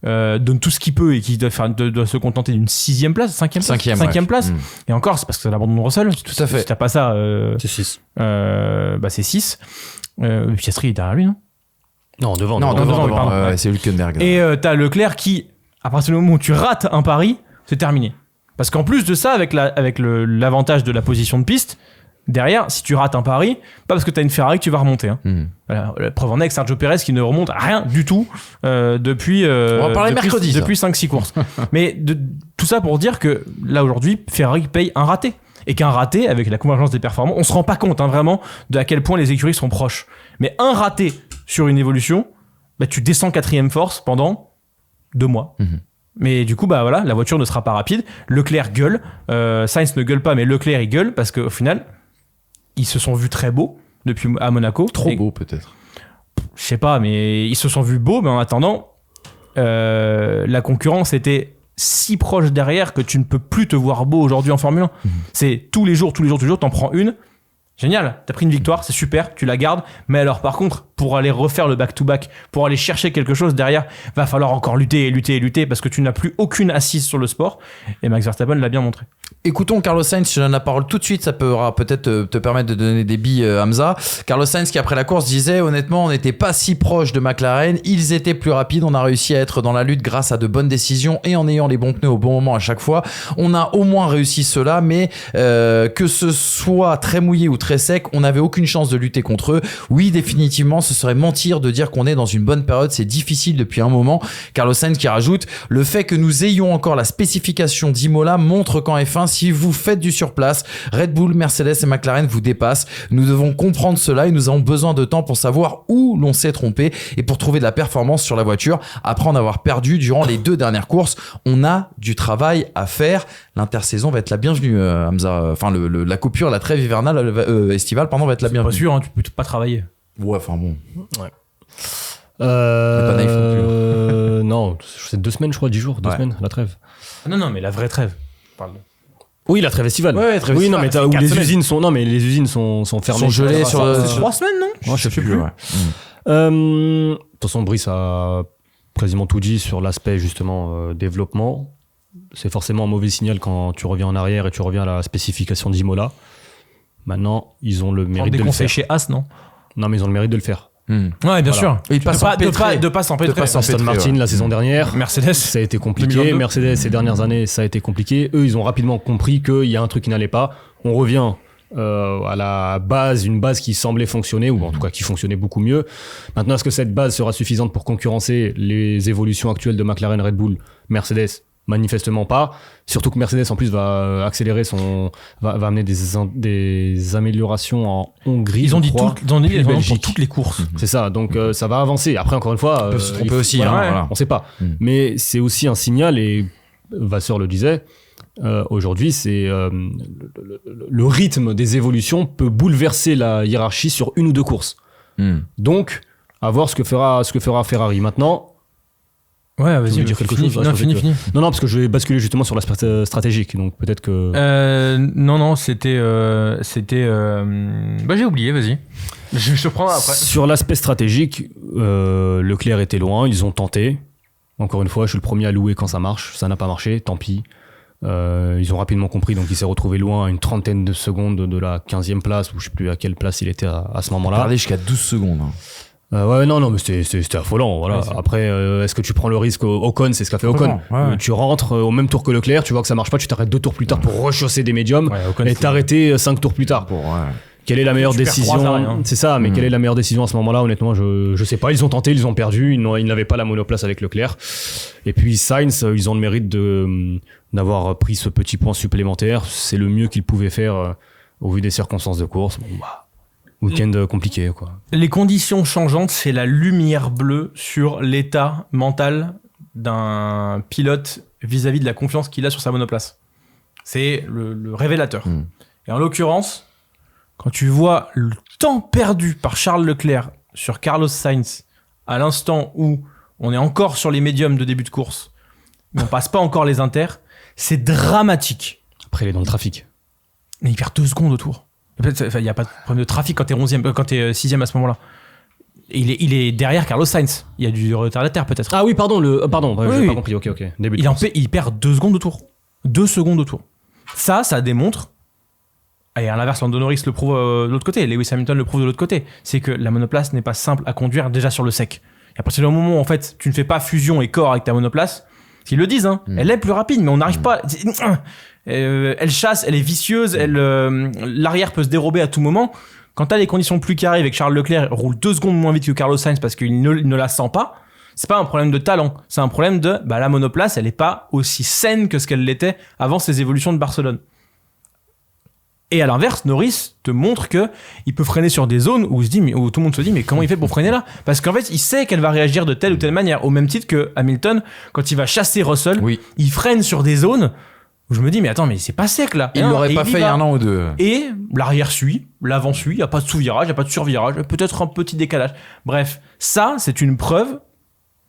donne tout ce qu'il peut et qui doit se contenter d'une 6e place, 5e place. Et encore, c'est parce que c'est l'abandon de Russell. Tout à fait. Si t'as pas ça, c'est 6. Bah c'est 6. Piastri est derrière lui, non? Non, devant. C'est Hülkenberg. Et t'as Leclerc qui, à partir du moment où tu rates un pari, c'est terminé. Parce qu'en plus de ça, avec l'avantage de la position de piste, derrière, si tu rates un pari, pas parce que t'as une Ferrari que tu vas remonter. Hein. Voilà, la preuve en est avec Sergio Pérez qui ne remonte à rien du tout depuis 5-6 courses. Mais tout ça pour dire que là aujourd'hui, Ferrari paye un raté. Et qu'un raté, avec la convergence des performances, on se rend pas compte vraiment de à quel point les écuries sont proches. Mais un raté sur une évolution, bah, tu descends 4e force pendant 2 mois. Mais du coup, bah voilà, la voiture ne sera pas rapide. Leclerc gueule. Sainz ne gueule pas, mais Leclerc il gueule parce qu'au final, ils se sont vus très beaux depuis à Monaco. Trop beaux peut-être. Je sais pas, mais ils se sont vus beaux, mais en attendant, la concurrence était si proche derrière que tu ne peux plus te voir beau aujourd'hui en Formule 1. C'est tous les jours, t'en prends une. Génial, t'as pris une victoire, c'est super, tu la gardes. Mais alors par contre, pour aller refaire le back-to-back, pour aller chercher quelque chose derrière, va falloir encore lutter parce que tu n'as plus aucune assise sur le sport. Et Max Verstappen l'a bien montré. Écoutons Carlos Sainz, je donne la parole tout de suite, ça pourra peut-être te permettre de donner des billes, Hamza. Carlos Sainz qui après la course disait honnêtement on n'était pas si proche de McLaren, ils étaient plus rapides, on a réussi à être dans la lutte grâce à de bonnes décisions et en ayant les bons pneus au bon moment à chaque fois. On a au moins réussi cela, mais que ce soit très mouillé ou très sec, on n'avait aucune chance de lutter contre eux. Oui, définitivement, ce serait mentir de dire qu'on est dans une bonne période, c'est difficile depuis un moment. Carlos Sainz qui rajoute le fait que nous ayons encore la spécification d'Imola montre qu'en F1, si vous faites du surplace, Red Bull, Mercedes et McLaren vous dépassent. Nous devons comprendre cela et nous avons besoin de temps pour savoir où l'on s'est trompé et pour trouver de la performance sur la voiture après en avoir perdu durant les 2 dernières courses. On a du travail à faire. L'intersaison va être la bienvenue, Hamza. Enfin, la coupure, la trêve hivernale, estivale, va être la bienvenue. Pas sûr, hein, tu peux pas travailler. Ouais, enfin bon. Ouais. Pas naïf non plus. Non, c'est 2 semaines, je crois, 10 jours, 2 semaines, la trève. Non, mais la vraie trêve. Pardon. Oui, la trêve estivale. Ouais, trêve oui, estivale. non, mais où les usines sont. Non, mais les usines sont fermées. Sont gelées sur. 3 semaines, non? Moi, je sais plus. Ouais. De toute façon, Brice a quasiment tout dit sur l'aspect justement développement. C'est forcément un mauvais signal quand tu reviens en arrière et tu reviens à la spécification d'Imola. Maintenant, ils ont le mérite de le faire. Chez As, non? Non, mais ils ont le mérite de le faire. Ouais, bien sûr. Et de pas s'empêtrer. Aston Martin, la saison dernière, Mercedes, ça a été compliqué. 2022. Mercedes, ces dernières années, ça a été compliqué. Eux, ils ont rapidement compris qu'il y a un truc qui n'allait pas. On revient à la base, une base qui semblait fonctionner, ou en tout cas qui fonctionnait beaucoup mieux. Maintenant, est-ce que cette base sera suffisante pour concurrencer les évolutions actuelles de McLaren, Red Bull, Mercedes ? Manifestement pas. Surtout que Mercedes en plus va accélérer va amener des améliorations en Hongrie. Ils ont dit pour toutes les courses. C'est ça, donc ça va avancer. Après, encore une fois, On peut se tromper aussi, voilà, voilà. on sait pas. Mais c'est aussi un signal, et Vasseur le disait, aujourd'hui, c'est le rythme des évolutions peut bouleverser la hiérarchie sur une ou deux courses. Donc, à voir ce que fera Ferrari. Maintenant, Ouais, tu vas-y, veux dire quelque fini, chose, non, fini. Non, parce que je vais basculer justement sur l'aspect stratégique, donc peut-être que... Non, c'était... Bah, j'ai oublié, vas-y. Je te prends après. Sur l'aspect stratégique, Leclerc était loin, ils ont tenté. Encore une fois, je suis le premier à louer quand ça marche, ça n'a pas marché, tant pis. Ils ont rapidement compris, donc il s'est retrouvé loin à une trentaine de secondes de la 15e place, ou je sais plus à quelle place il était à ce moment-là. Parler jusqu'à 12 secondes. Ouais, non, mais c'était affolant. Voilà. Ouais, Après, est-ce que tu prends le risque Ocon, c'est ce qu'a fait Ocon. Ouais. Tu rentres au même tour que Leclerc, tu vois que ça marche pas, tu t'arrêtes 2 tours plus tard pour rechausser des médiums Ouais, Ocon, et c'est- t'arrêter 5 tours plus tard. Bon, ouais. Quelle est la meilleure Tu perds décision? 3 arrêts, hein. C'est ça, mais quelle est la meilleure décision à ce moment-là? Honnêtement, je sais pas. Ils ont tenté, ils ont perdu, ils n'avaient pas la monoplace avec Leclerc. Et puis Sainz, ils ont le mérite d'avoir pris ce petit point supplémentaire. C'est le mieux qu'ils pouvaient faire au vu des circonstances de course. Bon, bah, week-end compliqué, quoi. Les conditions changeantes, c'est la lumière bleue sur l'état mental d'un pilote vis-à-vis de la confiance qu'il a sur sa monoplace. C'est le révélateur. Et en l'occurrence, quand tu vois le temps perdu par Charles Leclerc sur Carlos Sainz à l'instant où on est encore sur les médiums de début de course, mais on passe pas encore les inters, c'est dramatique. Après, il est dans le trafic. Mais il perd 2 secondes au tour. Il n'y a pas de problème de trafic quand t'es 6ème à ce moment-là. Et il est derrière Carlos Sainz. Il y a du retardataire peut-être. Ah oui, pardon, j'ai Oui. pas compris. Ok. Début de course. Il perd 2 secondes au tour. 2 secondes au tour. Ça démontre. Et à l'inverse, Lando Norris le prouve de l'autre côté. Lewis Hamilton le prouve de l'autre côté. C'est que la monoplace n'est pas simple à conduire déjà sur le sec. Et à partir du moment où en fait, tu ne fais pas fusion et corps avec ta monoplace, ils le disent, hein, elle est plus rapide, mais on n'arrive pas. Elle chasse, elle est vicieuse, l'arrière peut se dérober à tout moment. Quand t'as les conditions plus carrées avec Charles Leclerc, il roule 2 secondes moins vite que Carlos Sainz parce qu'il ne la sent pas. C'est pas un problème de talent, c'est un problème de la monoplace, elle est pas aussi saine que ce qu'elle l'était avant ses évolutions de Barcelone. Et à l'inverse, Norris te montre que il peut freiner sur des zones où tout le monde se dit mais comment il fait pour freiner là? Parce qu'en fait, il sait qu'elle va réagir de telle ou telle manière. Au même titre que Hamilton, quand il va chasser Russell, il freine sur des zones où je me dis mais attends, mais c'est pas sec là. Il l'aurait pas fait il y a un an ou deux. Et l'arrière suit, l'avant suit, il n'y a pas de sous-virage, il n'y a pas de sur-virage, peut-être un petit décalage. Bref, ça, c'est une preuve,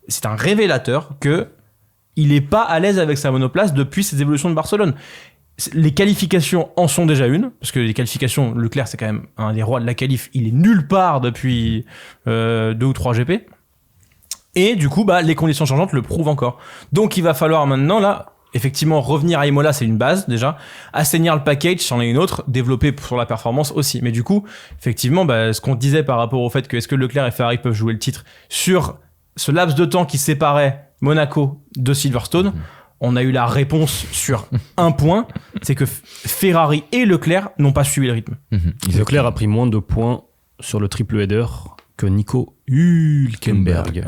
c'est un révélateur que il est pas à l'aise avec sa monoplace depuis ses évolutions de Barcelone. Les qualifications en sont déjà une, parce que les qualifications, Leclerc c'est quand même un des rois de la qualif, il est nulle part depuis 2 ou 3 GP. Et du coup, les conditions changeantes le prouvent encore. Donc il va falloir maintenant là, effectivement, revenir à Imola, c'est une base déjà. Assainir le package, c'en est une autre. Développer sur la performance aussi. Mais du coup, effectivement, ce qu'on disait par rapport au fait que est-ce que Leclerc et Ferrari peuvent jouer le titre sur ce laps de temps qui séparait Monaco de Silverstone, on a eu la réponse sur un point, c'est que Ferrari et Leclerc n'ont pas suivi le rythme. Leclerc a pris moins de points sur le triple header que Nico Hülkenberg.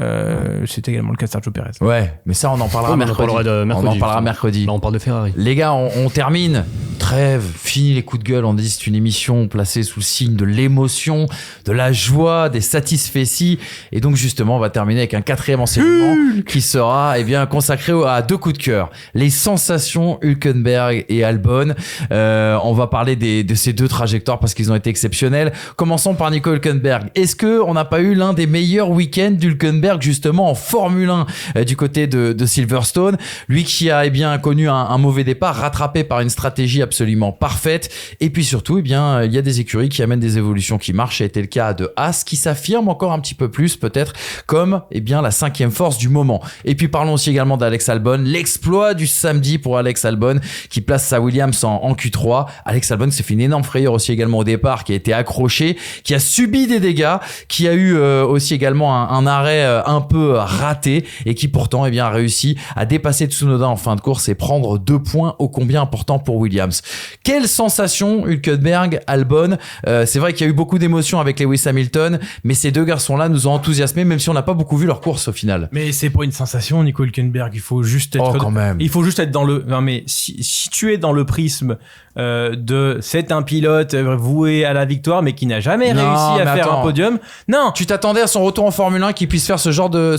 C'était également le cas de Sergio Perez. Ouais, mais ça on en parlera mercredi. On en parlera mercredi. Là on parle de Ferrari. Les gars, on termine. Trêve, fini les coups de gueule. On dit c'est une émission placée sous le signe de l'émotion, de la joie, des satisfecits. Et donc justement, on va terminer avec un 4e enseignement qui sera consacré à 2 coups de cœur. Les sensations Hülkenberg et Albon. On va parler de ces 2 trajectoires parce qu'ils ont été exceptionnels. Commençons par Nico Hülkenberg. Est-ce que on n'a pas eu l'un des meilleurs week-ends d'Hülkenberg justement en Formule 1 du côté de Silverstone, lui qui a connu un mauvais départ rattrapé par une stratégie absolument parfaite, et puis surtout il y a des écuries qui amènent des évolutions qui marchent. Ça a été le cas de Haas qui s'affirme encore un petit peu plus peut-être comme la 5e force du moment. Et puis parlons aussi également d'Alex Albon, l'exploit du samedi pour Alex Albon qui place sa Williams en Q3. Alex Albon s'est fait une énorme frayeur aussi également au départ, qui a été accroché, qui a subi des dégâts, qui a eu aussi également un arrêt un peu raté et qui pourtant a réussi à dépasser Tsunoda en fin de course et prendre 2 points ô combien importants pour Williams. Quelle sensation, Hülkenberg, Albon. C'est vrai qu'il y a eu beaucoup d'émotions avec Lewis Hamilton, mais ces deux garçons-là nous ont enthousiasmés, même si on n'a pas beaucoup vu leur course au final. Mais c'est pas une sensation, Nico Hülkenberg. Il faut juste être. Quand même. Il faut juste être dans le. Non, mais si tu es dans le prisme de c'est un pilote voué à la victoire, mais qui n'a jamais réussi à faire un podium. Non. Tu t'attendais à son retour en Formule 1 qu'il puisse faire ce genre de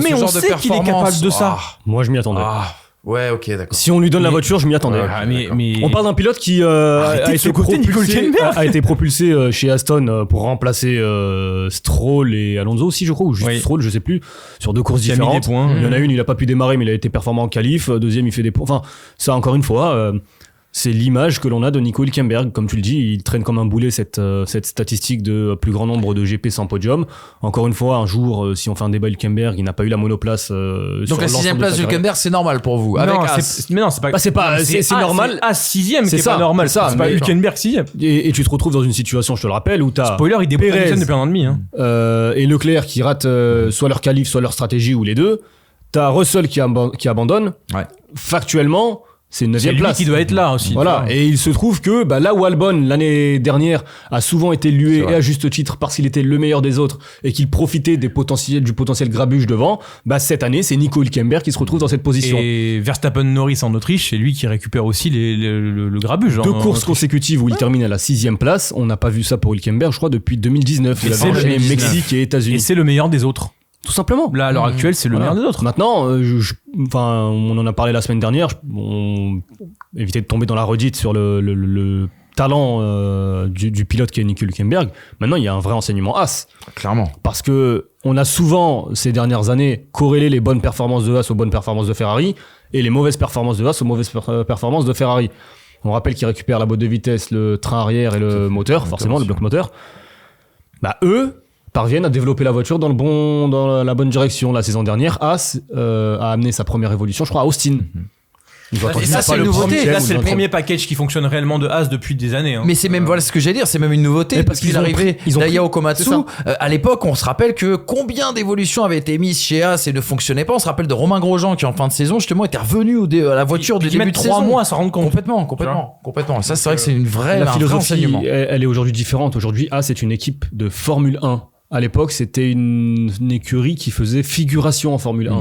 mais on sait qu'il est capable de ça. Moi, je m'y attendais. Ouais, ok, d'accord. Si on lui donne la voiture, je m'y attendais. Mais on parle d'un pilote qui a été propulsé chez Aston pour remplacer Stroll et Alonso aussi, je crois, ou juste Stroll, je sais plus, sur 2 courses différentes. Il y en a une, il a pas pu démarrer, mais il a été performant en qualif. Deuxième, il fait des points. Enfin, ça, encore une fois, c'est l'image que l'on a de Nico Hülkenberg. Comme tu le dis, il traîne comme un boulet cette statistique de plus grand nombre de GP sans podium. Encore une fois, un jour, si on fait un débat Hülkenberg, il n'a pas eu la monoplace. Donc la 6e place de Hülkenberg, c'est normal pour vous. Avec mais non, c'est pas. C'est normal. À 6e, c'est ça, pas normal. Ça, c'est pas Hülkenberg 6e. Et tu te retrouves dans une situation, je te le rappelle, où t'as. Spoiler, il débute depuis 1 an et demi. Et Leclerc qui rate soit leur qualif, soit leur stratégie, ou les deux. T'as Russell qui abandonne. Ouais. Factuellement. C'est une 9e place. C'est lui qui doit être là aussi. Voilà. Et il se trouve que là où Albon, l'année dernière, a souvent été loué, et à juste titre, parce qu'il était le meilleur des autres et qu'il profitait du potentiel grabuge devant, cette année, c'est Nico Hülkenberg qui se retrouve dans cette position. Et Verstappen-Norris en Autriche, c'est lui qui récupère aussi le grabuge. 2 courses consécutives où il termine à la 6e place. On n'a pas vu ça pour Hülkenberg, je crois, depuis 2019. Il a enchaîné Mexique et États-Unis. Et c'est le meilleur des autres. Tout simplement. Là, à l'heure actuelle, c'est le meilleur des autres. Maintenant, on en a parlé la semaine dernière. Éviter de tomber dans la redite sur le talent du pilote qui est Nico Hülkenberg. Maintenant, il y a un vrai enseignement As. Clairement. Parce que on a souvent, ces dernières années, corrélé les bonnes performances de As aux bonnes performances de Ferrari et les mauvaises performances de As aux mauvaises performances de Ferrari. On rappelle qu'ils récupèrent la boîte de vitesse, le train arrière et le moteur, forcément, le bloc moteur. Eux parviennent à développer la voiture dans la bonne direction. La saison dernière, As a amené sa première évolution, je crois, à Austin. Et ça, c'est une nouveauté. Là, c'est le premier package qui fonctionne réellement de As depuis des années. Mais c'est même, voilà ce que j'allais dire, c'est même une nouveauté. Parce qu'il est arrivé d'Ayao Komatsu. À l'époque, on se rappelle que combien d'évolutions avaient été mises chez As et ne fonctionnaient pas. On se rappelle de Romain Grosjean qui, en fin de saison, justement, était revenu à la voiture du début de saison. 3 mois à s'en rendre compte. Complètement. Ça, c'est vrai que c'est une vraie, la philosophie, enseignement. Elle est aujourd'hui différente. Aujourd'hui, As est une équipe de Formule 1. À l'époque, c'était une écurie qui faisait figuration en Formule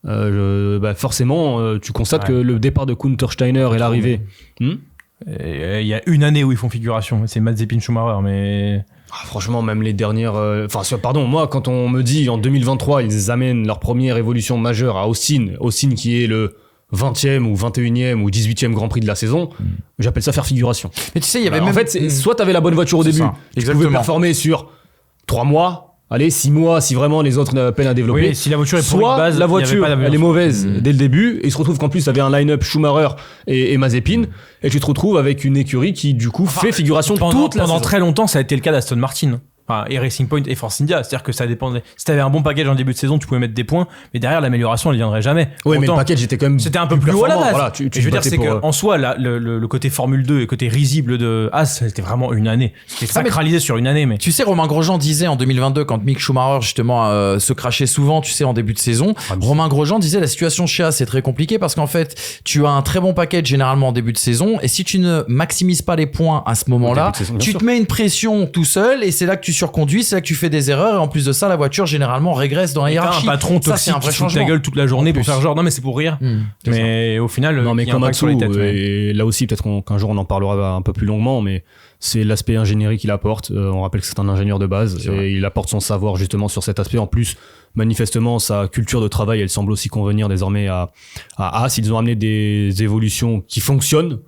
1. Forcément, tu constates que le départ de Gunther Steiner et l'arrivée. Il y a une année où ils font figuration, c'est Mazepin Schumacher, mais. Franchement, même les dernières. Moi, quand on me dit en 2023, ils amènent leur première évolution majeure à Austin qui est le 20e ou 21e ou 18e Grand Prix de la saison, j'appelle ça faire figuration. Mais tu sais, il y avait même. En fait, soit t'avais la bonne voiture au début, tu pouvais performer sur 3 mois. Allez, 6 mois si vraiment les autres peinent à développer. Oui, si la voiture est pourrie soit de base, la voiture elle est mauvaise dès le début et il se retrouve qu'en plus tu avais un line-up Schumacher et Mazepin et tu te retrouves avec une écurie qui du coup fait figuration toute la saison. Pendant très longtemps, ça a été le cas d'Aston Martin. Et Racing Point et Force India, c'est-à-dire que ça dépendait. Si t'avais un bon package en début de saison, tu pouvais mettre des points, mais derrière l'amélioration, elle viendrait jamais. Oui, mais le package était quand même. C'était un peu plus haut à la base. Voilà, je veux dire, c'est qu'en soi, le côté Formule 2 et le côté risible de As, c'était vraiment une année. C'était sacralisé sur une année, mais. Tu sais, Romain Grosjean disait en 2022, quand Mick Schumacher, justement, se crachait souvent, tu sais, en début de saison, Romain Grosjean disait la situation chez As, c'est très compliqué parce qu'en fait, tu as un très bon package généralement en début de saison et si tu ne maximises pas les points à ce moment-là, tu te mets une pression tout seul et c'est là que tu surconduis, c'est là que tu fais des erreurs et en plus de ça la voiture généralement régresse dans la hiérarchie. Un patron toxique qui fout ta gueule toute la journée pour faire genre non mais c'est pour rire. Mais au final Komatsu et là aussi peut-être qu'un jour on en parlera un peu plus longuement, mais c'est l'aspect ingénierie qu'il apporte. On rappelle que c'est un ingénieur de base et il apporte son savoir justement sur cet aspect. En plus manifestement sa culture de travail elle semble aussi convenir désormais à As. Ils ont amené des évolutions qui fonctionnent,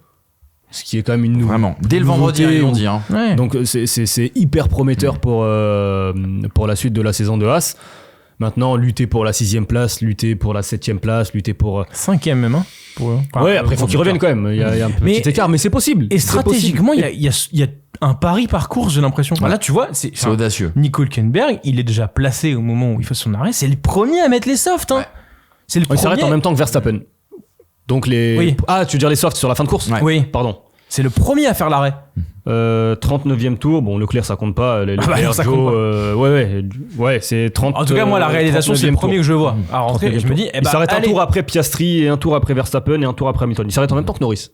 ce qui est quand même une vraiment dès le vendredi ils l'ont dit Ouais. Donc c'est hyper prometteur pour la suite de la saison de As. Maintenant lutter pour la 6e place, lutter pour la 7e place, lutter pour 5e même après faut qu'ils reviennent quand même, il y a un petit écart mais c'est possible. Et stratégiquement il y a un pari par course, j'ai l'impression. Là tu vois, c'est audacieux. Nico Hülkenberg, il est déjà placé au moment où il fait son arrêt, c'est le premier à mettre les softs Il s'arrête en même temps que Verstappen. Donc tu veux dire les softs sur la fin de course ? Oui. Pardon. C'est le premier à faire l'arrêt. 39e tour, bon Leclerc ça compte pas, Leclerc, ça Joe, compte ouais c'est 30. En tout cas moi la réalisation c'est le premier que je vois à rentrer et je me dis il s'arrête un tour après Piastri et un tour après Verstappen et un tour après Hamilton. Il s'arrête en même temps que Norris.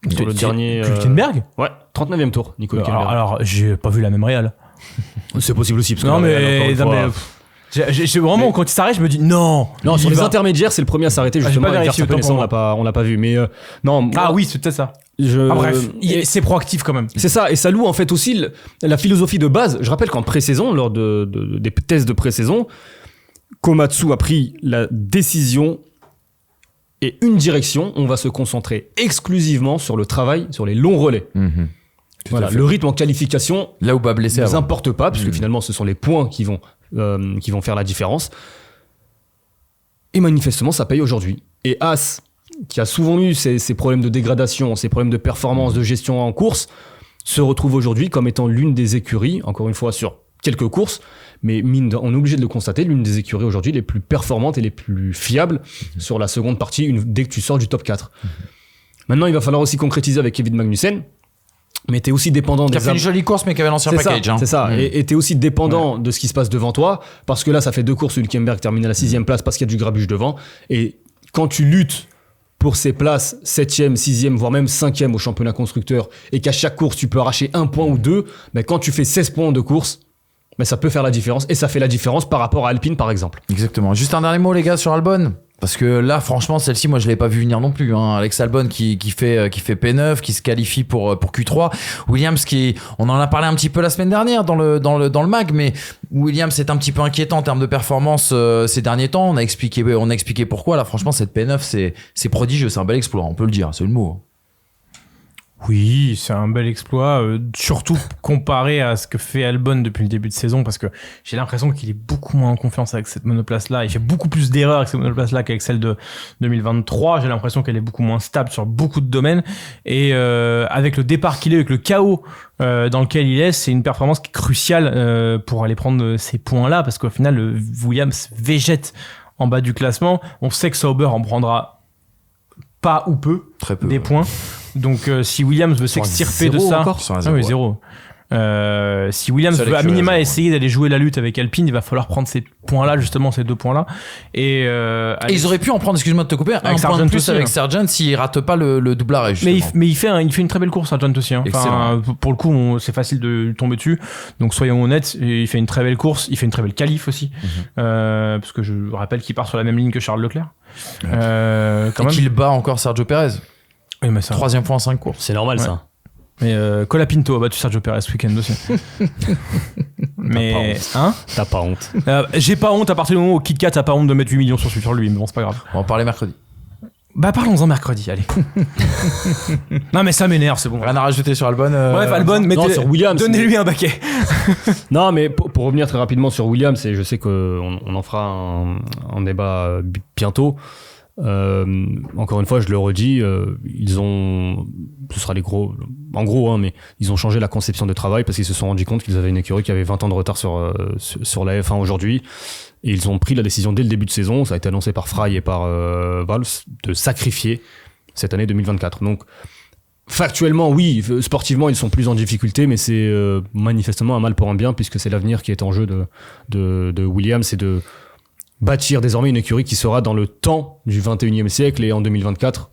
Sur le dernier Hülkenberg ouais 39e tour Nico Hülkenberg. Alors j'ai pas vu la même réal. C'est possible aussi parce que non mais j'ai vraiment quand il s'arrête je me dis non sur les intermédiaires c'est le premier à s'arrêter justement. J'ai pas vérifié, on l'a pas vu mais non. Oui c'est peut-être ça. Bref, c'est proactif quand même. C'est ça, et ça loue en fait aussi la philosophie de base. Je rappelle qu'en pré-saison, lors des tests de pré-saison, Komatsu a pris la décision et une direction. On va se concentrer exclusivement sur le travail, sur les longs relais. Voilà, le rythme en qualification là où bas blessé ne nous importe pas, puisque finalement ce sont les points qui vont faire la différence. Et manifestement, ça paye aujourd'hui. Et As, qui a souvent eu ces problèmes de dégradation, ces problèmes de performance, de gestion en course, se retrouve aujourd'hui comme étant l'une des écuries, encore une fois sur quelques courses, mais on est obligé de le constater, l'une des écuries aujourd'hui les plus performantes et les plus fiables sur la seconde partie, dès que tu sors du top 4. Maintenant, il va falloir aussi concrétiser avec Kevin Magnussen, mais t'es aussi dépendant qui a fait une jolie course mais qui avait l'ancien package. C'est ça. Et t'es aussi dépendant de ce qui se passe devant toi, parce que là, ça fait 2 courses, Hülkenberg termine à la 6e place parce qu'il y a du grabuge devant, et quand tu luttes pour ces places 7e, 6e, voire même 5e au championnat constructeur, et qu'à chaque course, tu peux arracher 1 point ou 2, mais quand tu fais 16 points de course, mais ça peut faire la différence, et ça fait la différence par rapport à Alpine, par exemple. Exactement. Juste un dernier mot, les gars, sur Albon. Parce que là, franchement, celle-ci, moi, je l'ai pas vu venir non plus. Alex Albon qui fait P9, qui se qualifie pour Q3. Williams on en a parlé un petit peu la semaine dernière dans le mag, mais Williams est un petit peu inquiétant en termes de performance ces derniers temps. On a expliqué pourquoi. Là, franchement, cette P9, c'est prodigieux, c'est un bel exploit. On peut le dire, c'est le mot. Oui, c'est un bel exploit, surtout comparé à ce que fait Albon depuis le début de saison, parce que j'ai l'impression qu'il est beaucoup moins en confiance avec cette monoplace-là. Il fait beaucoup plus d'erreurs avec cette monoplace-là qu'avec celle de 2023. J'ai l'impression qu'elle est beaucoup moins stable sur beaucoup de domaines. Et avec le départ qu'il est, avec le chaos dans lequel il est, c'est une performance qui est cruciale pour aller prendre ces points-là, parce qu'au final, le Williams végète en bas du classement. On sait que Sauber en prendra pas ou peu, très peu des points. Donc si Williams veut s'extirper de ça, zéro. Si Williams veut à minima essayer d'aller jouer la lutte avec Alpine, il va falloir prendre ces points-là, justement ces 2 points-là. Et ils auraient pu en prendre, excuse-moi de te couper, un point de plus avec Sargent s'il rate pas le double arrêt. Mais il fait une très belle course, Sargent aussi. Enfin, pour le coup, c'est facile de tomber dessus. Donc soyons honnêtes, il fait une très belle course, il fait une très belle qualif aussi, parce que je rappelle qu'il part sur la même ligne que Charles Leclerc. Et qu'il bat encore Sergio Perez. Oui, mais ça... 3e point en 5 courses. C'est normal ça. Mais Colapinto a battu Sergio Perez ce week-end aussi. Mais t'as pas honte. J'ai pas honte à partir du moment où KitKat a pas honte de mettre 8 millions sur lui, mais bon, c'est pas grave. On va en parler mercredi. Bah parlons-en mercredi, allez. Non mais ça m'énerve, c'est bon. Rien à rajouter sur Albon. Bref, Albon, sur Williams, donnez-lui un baquet. Non mais pour revenir très rapidement sur Williams, et je sais qu'on en fera un débat bientôt. Encore une fois, je le redis, ce sera les gros, en gros, mais ils ont changé la conception de travail parce qu'ils se sont rendus compte qu'ils avaient une écurie qui avait 20 ans de retard sur la F1 aujourd'hui, et ils ont pris la décision dès le début de saison, ça a été annoncé par Fry et par Valls, de sacrifier cette année 2024. Donc factuellement, oui, sportivement, ils sont plus en difficulté, mais c'est manifestement un mal pour un bien, puisque c'est l'avenir qui est en jeu de Williams, et de bâtir désormais une écurie qui sera dans le temps du 21e siècle et en 2024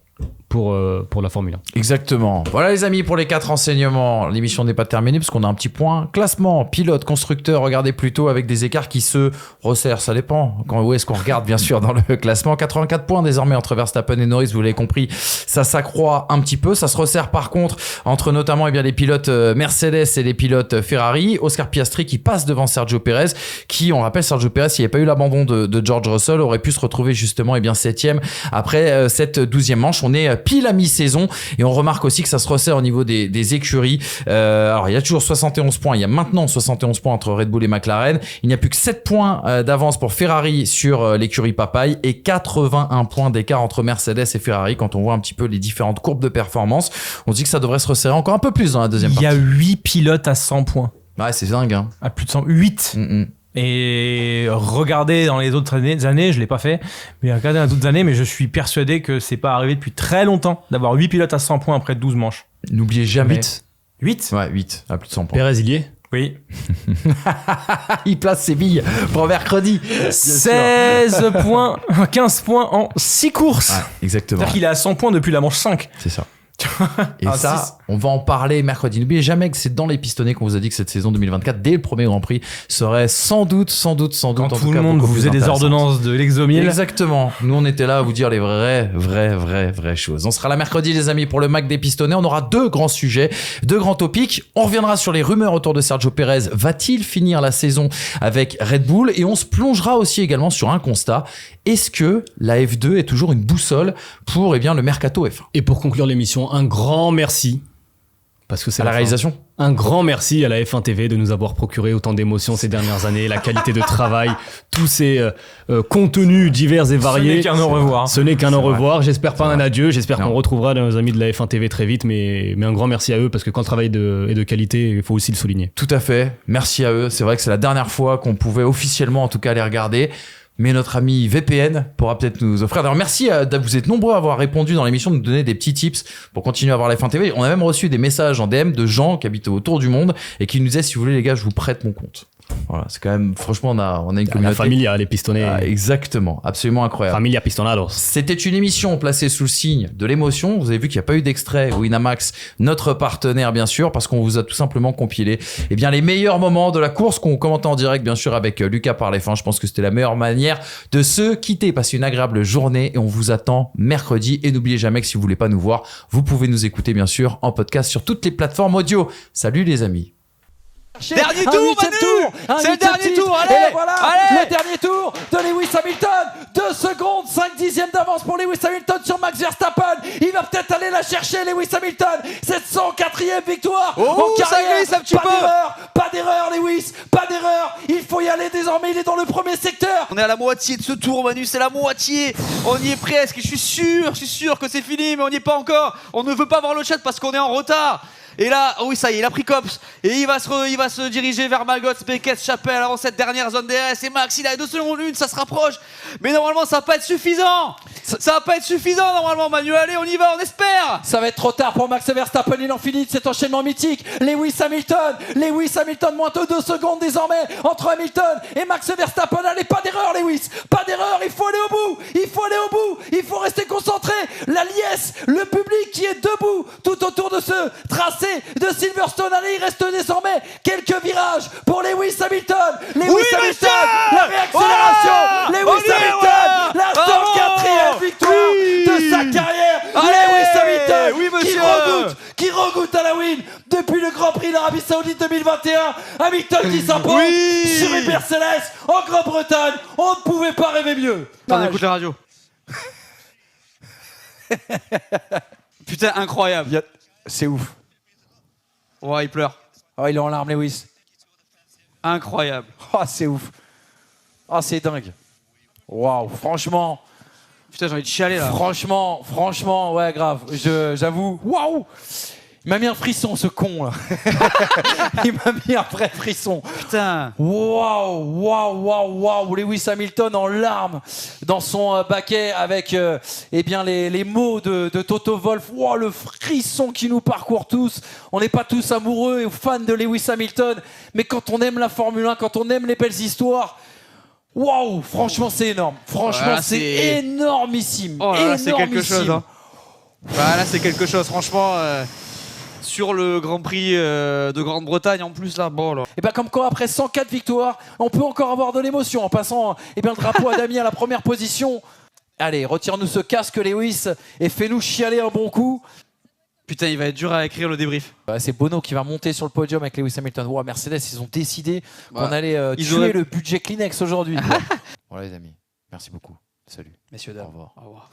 pour la Formule 1. Exactement. Voilà les amis, pour les 4 renseignements, l'émission n'est pas terminée parce qu'on a un petit point classement, pilote, constructeur, regardez plutôt avec des écarts qui se resserrent, ça dépend où est-ce qu'on regarde bien sûr dans le classement. 84 points désormais entre Verstappen et Norris, vous l'avez compris, ça s'accroît un petit peu, ça se resserre par contre entre notamment les pilotes Mercedes et les pilotes Ferrari. Oscar Piastri qui passe devant Sergio Perez, qui, on rappelle, Sergio Perez, s'il n'y avait pas eu l'abandon de George Russell, aurait pu se retrouver justement 7e après cette 12e manche. On est pile à mi-saison, et on remarque aussi que ça se resserre au niveau des écuries. Alors il y a toujours 71 points, il y a maintenant 71 points entre Red Bull et McLaren, il n'y a plus que 7 points d'avance pour Ferrari sur l'écurie Papaye, et 81 points d'écart entre Mercedes et Ferrari. Quand on voit un petit peu les différentes courbes de performance, on se dit que ça devrait se resserrer encore un peu plus dans la deuxième partie. Il y a 8 pilotes à 100 points. Ouais, c'est dingue, hein. À plus de 108. Et regarder dans les autres années, je l'ai pas fait, mais regarder dans les autres années, mais je suis persuadé que c'est pas arrivé depuis très longtemps d'avoir 8 pilotes à 100 points après 12 manches. N'oubliez jamais. 8 Ouais, 8 à plus de 100 points. Pérez, il y est. Oui. Il place ses billes pour mercredi. 16 points, 15 points en 6 courses. Ouais, exactement. C'est-à-dire qu'il est à 100 points depuis la manche 5. C'est ça. Et Ah, ça, 6. on va en parler mercredi. N'oubliez jamais que c'est dans les pistonnés qu'on vous a dit que cette saison 2024, dès le premier Grand Prix, serait sans doute, Quand en tout tout le cas, monde beaucoup vous plus faisait des intéressante. ordonnances de l'Exomil. Exactement. Nous, on était là à vous dire les vraies choses. On sera là mercredi, les amis, pour le Mac des pistonnés. On aura 2 grands sujets, 2 grands topics. On reviendra sur les rumeurs autour de Sergio Pérez. Va-t-il finir la saison avec Red Bull? Et on se plongera aussi également sur un constat. Est-ce que la F2 est toujours une boussole pour le mercato F1? Et pour conclure l'émission, un grand merci. Parce que c'est À la fin. réalisation. Un grand merci à la F1 TV de nous avoir procuré autant d'émotions ces dernières années, la qualité de travail, tous ces contenus divers et variés. Ce n'est qu'un au revoir. Ce n'est qu'un au vrai. revoir. J'espère pas C'est un vrai. adieu. J'espère Non. qu'on retrouvera nos amis de la F1 TV très vite. Mais un grand merci à eux parce que quand le travail est de qualité, il faut aussi le souligner. Tout à fait. Merci à eux. C'est vrai que c'est la dernière fois qu'on pouvait officiellement, en tout cas, les regarder. Mais notre ami VPN pourra peut-être nous offrir. D'ailleurs, merci vous êtes nombreux à avoir répondu dans l'émission, de nous donner des petits tips pour continuer à voir la F1 TV. On a même reçu des messages en DM de gens qui habitent autour du monde et qui nous disaient, si vous voulez, les gars, je vous prête mon compte. Voilà, c'est quand même, franchement, on a une La communauté. Familia, les pistonnés. Ah, exactement. Absolument incroyable. Familia Pistonados. C'était une émission placée sous le signe de l'émotion. Vous avez vu qu'il n'y a pas eu d'extrait. Winamax, notre partenaire, bien sûr, parce qu'on vous a tout simplement compilé les meilleurs moments de la course qu'on commentait en direct, bien sûr, avec Lucas par les fins. Je pense que c'était la meilleure manière de se quitter. Passez une agréable journée et on vous attend mercredi. Et n'oubliez jamais que si vous voulez pas nous voir, vous pouvez nous écouter, bien sûr, en podcast sur toutes les plateformes audio. Salut les amis. Dernier tour, Manu. C'est le dernier tour, allez. Et voilà, Allez. le dernier tour de Lewis Hamilton. 2 secondes, 5 dixièmes d'avance pour Lewis Hamilton sur Max Verstappen. Il va peut-être aller la chercher, Lewis Hamilton. Cette 104e victoire Oh, en ça carrière. glisse un petit peu. Pas d'erreur, Lewis, pas d'erreur. Il faut y aller désormais, il est dans le premier secteur. On est à la moitié de ce tour, Manu, c'est la moitié. On y est presque. Je suis sûr que c'est fini, mais on n'y est pas encore. On ne veut pas voir le chat parce qu'on est en retard. Et là, oui, ça y est, il a pris Cops. Et il va se diriger vers Maggots, Beckett, Chapelle avant cette dernière zone DRS. Et Max, il a 2 secondes 1, ça se rapproche. Mais normalement, ça va pas être suffisant. Ça va pas être suffisant, normalement, Manu. Allez, on y va, on espère. Ça va être trop tard pour Max Verstappen, il en finit de cet enchaînement mythique. Lewis Hamilton, moins de 2 secondes désormais entre Hamilton et Max Verstappen. Allez, pas d'erreur, Lewis, pas d'erreur, il faut aller au bout, il faut rester concentré. La liesse, le public qui est debout tout autour de ce tracé de Silverstone. Allez, il reste désormais quelques virages pour Lewis Hamilton. monsieur. La réaccélération. Oh, Lewis on y est, Hamilton, ouais. la Bravo. 104e victoire de sa carrière. Allez, Lewis Hamilton, oui, monsieur. qui regoute à la win depuis le Grand Prix d'Arabie Saoudite 2021. Hamilton qui s'impose Oui. sur une Mercedes en Grande-Bretagne. On ne pouvait pas rêver mieux. On écoute la radio. Putain, incroyable. C'est ouf. Ouais, il pleure. Oh, il est en larmes, Lewis. Incroyable. Oh, c'est ouf. Oh, c'est dingue. Waouh, franchement. Putain, j'ai envie de chialer là. Franchement, ouais, grave. J'avoue, waouh. Il m'a mis un frisson, ce con là. Il m'a mis un vrai frisson. Putain. Waouh. Lewis Hamilton en larmes dans son baquet avec les mots de Toto Wolff. Wow, le frisson qui nous parcourt tous. On n'est pas tous amoureux et fans de Lewis Hamilton, mais quand on aime la Formule 1, quand on aime les belles histoires, waouh, franchement c'est énorme. Franchement Voilà, c'est c'est- énormissime. Oh là là, c'est quelque chose. Énormissime. Hein. Bah, là, c'est quelque chose, franchement. Sur le Grand Prix de Grande-Bretagne en plus là, bon là. Et bien comme quoi après 104 victoires, on peut encore avoir de l'émotion en passant le drapeau à Damien à la première position. Allez, retire-nous ce casque Lewis et fais-nous chialer un bon coup. Putain, il va être dur à écrire le débrief. C'est Bono qui va monter sur le podium avec Lewis Hamilton. Wow, Mercedes, ils ont décidé qu'on Ouais. allait Ils tuer auraient- le budget Kleenex aujourd'hui. Voilà les amis, merci beaucoup. Salut. Messieurs, Au dames. revoir. Au revoir.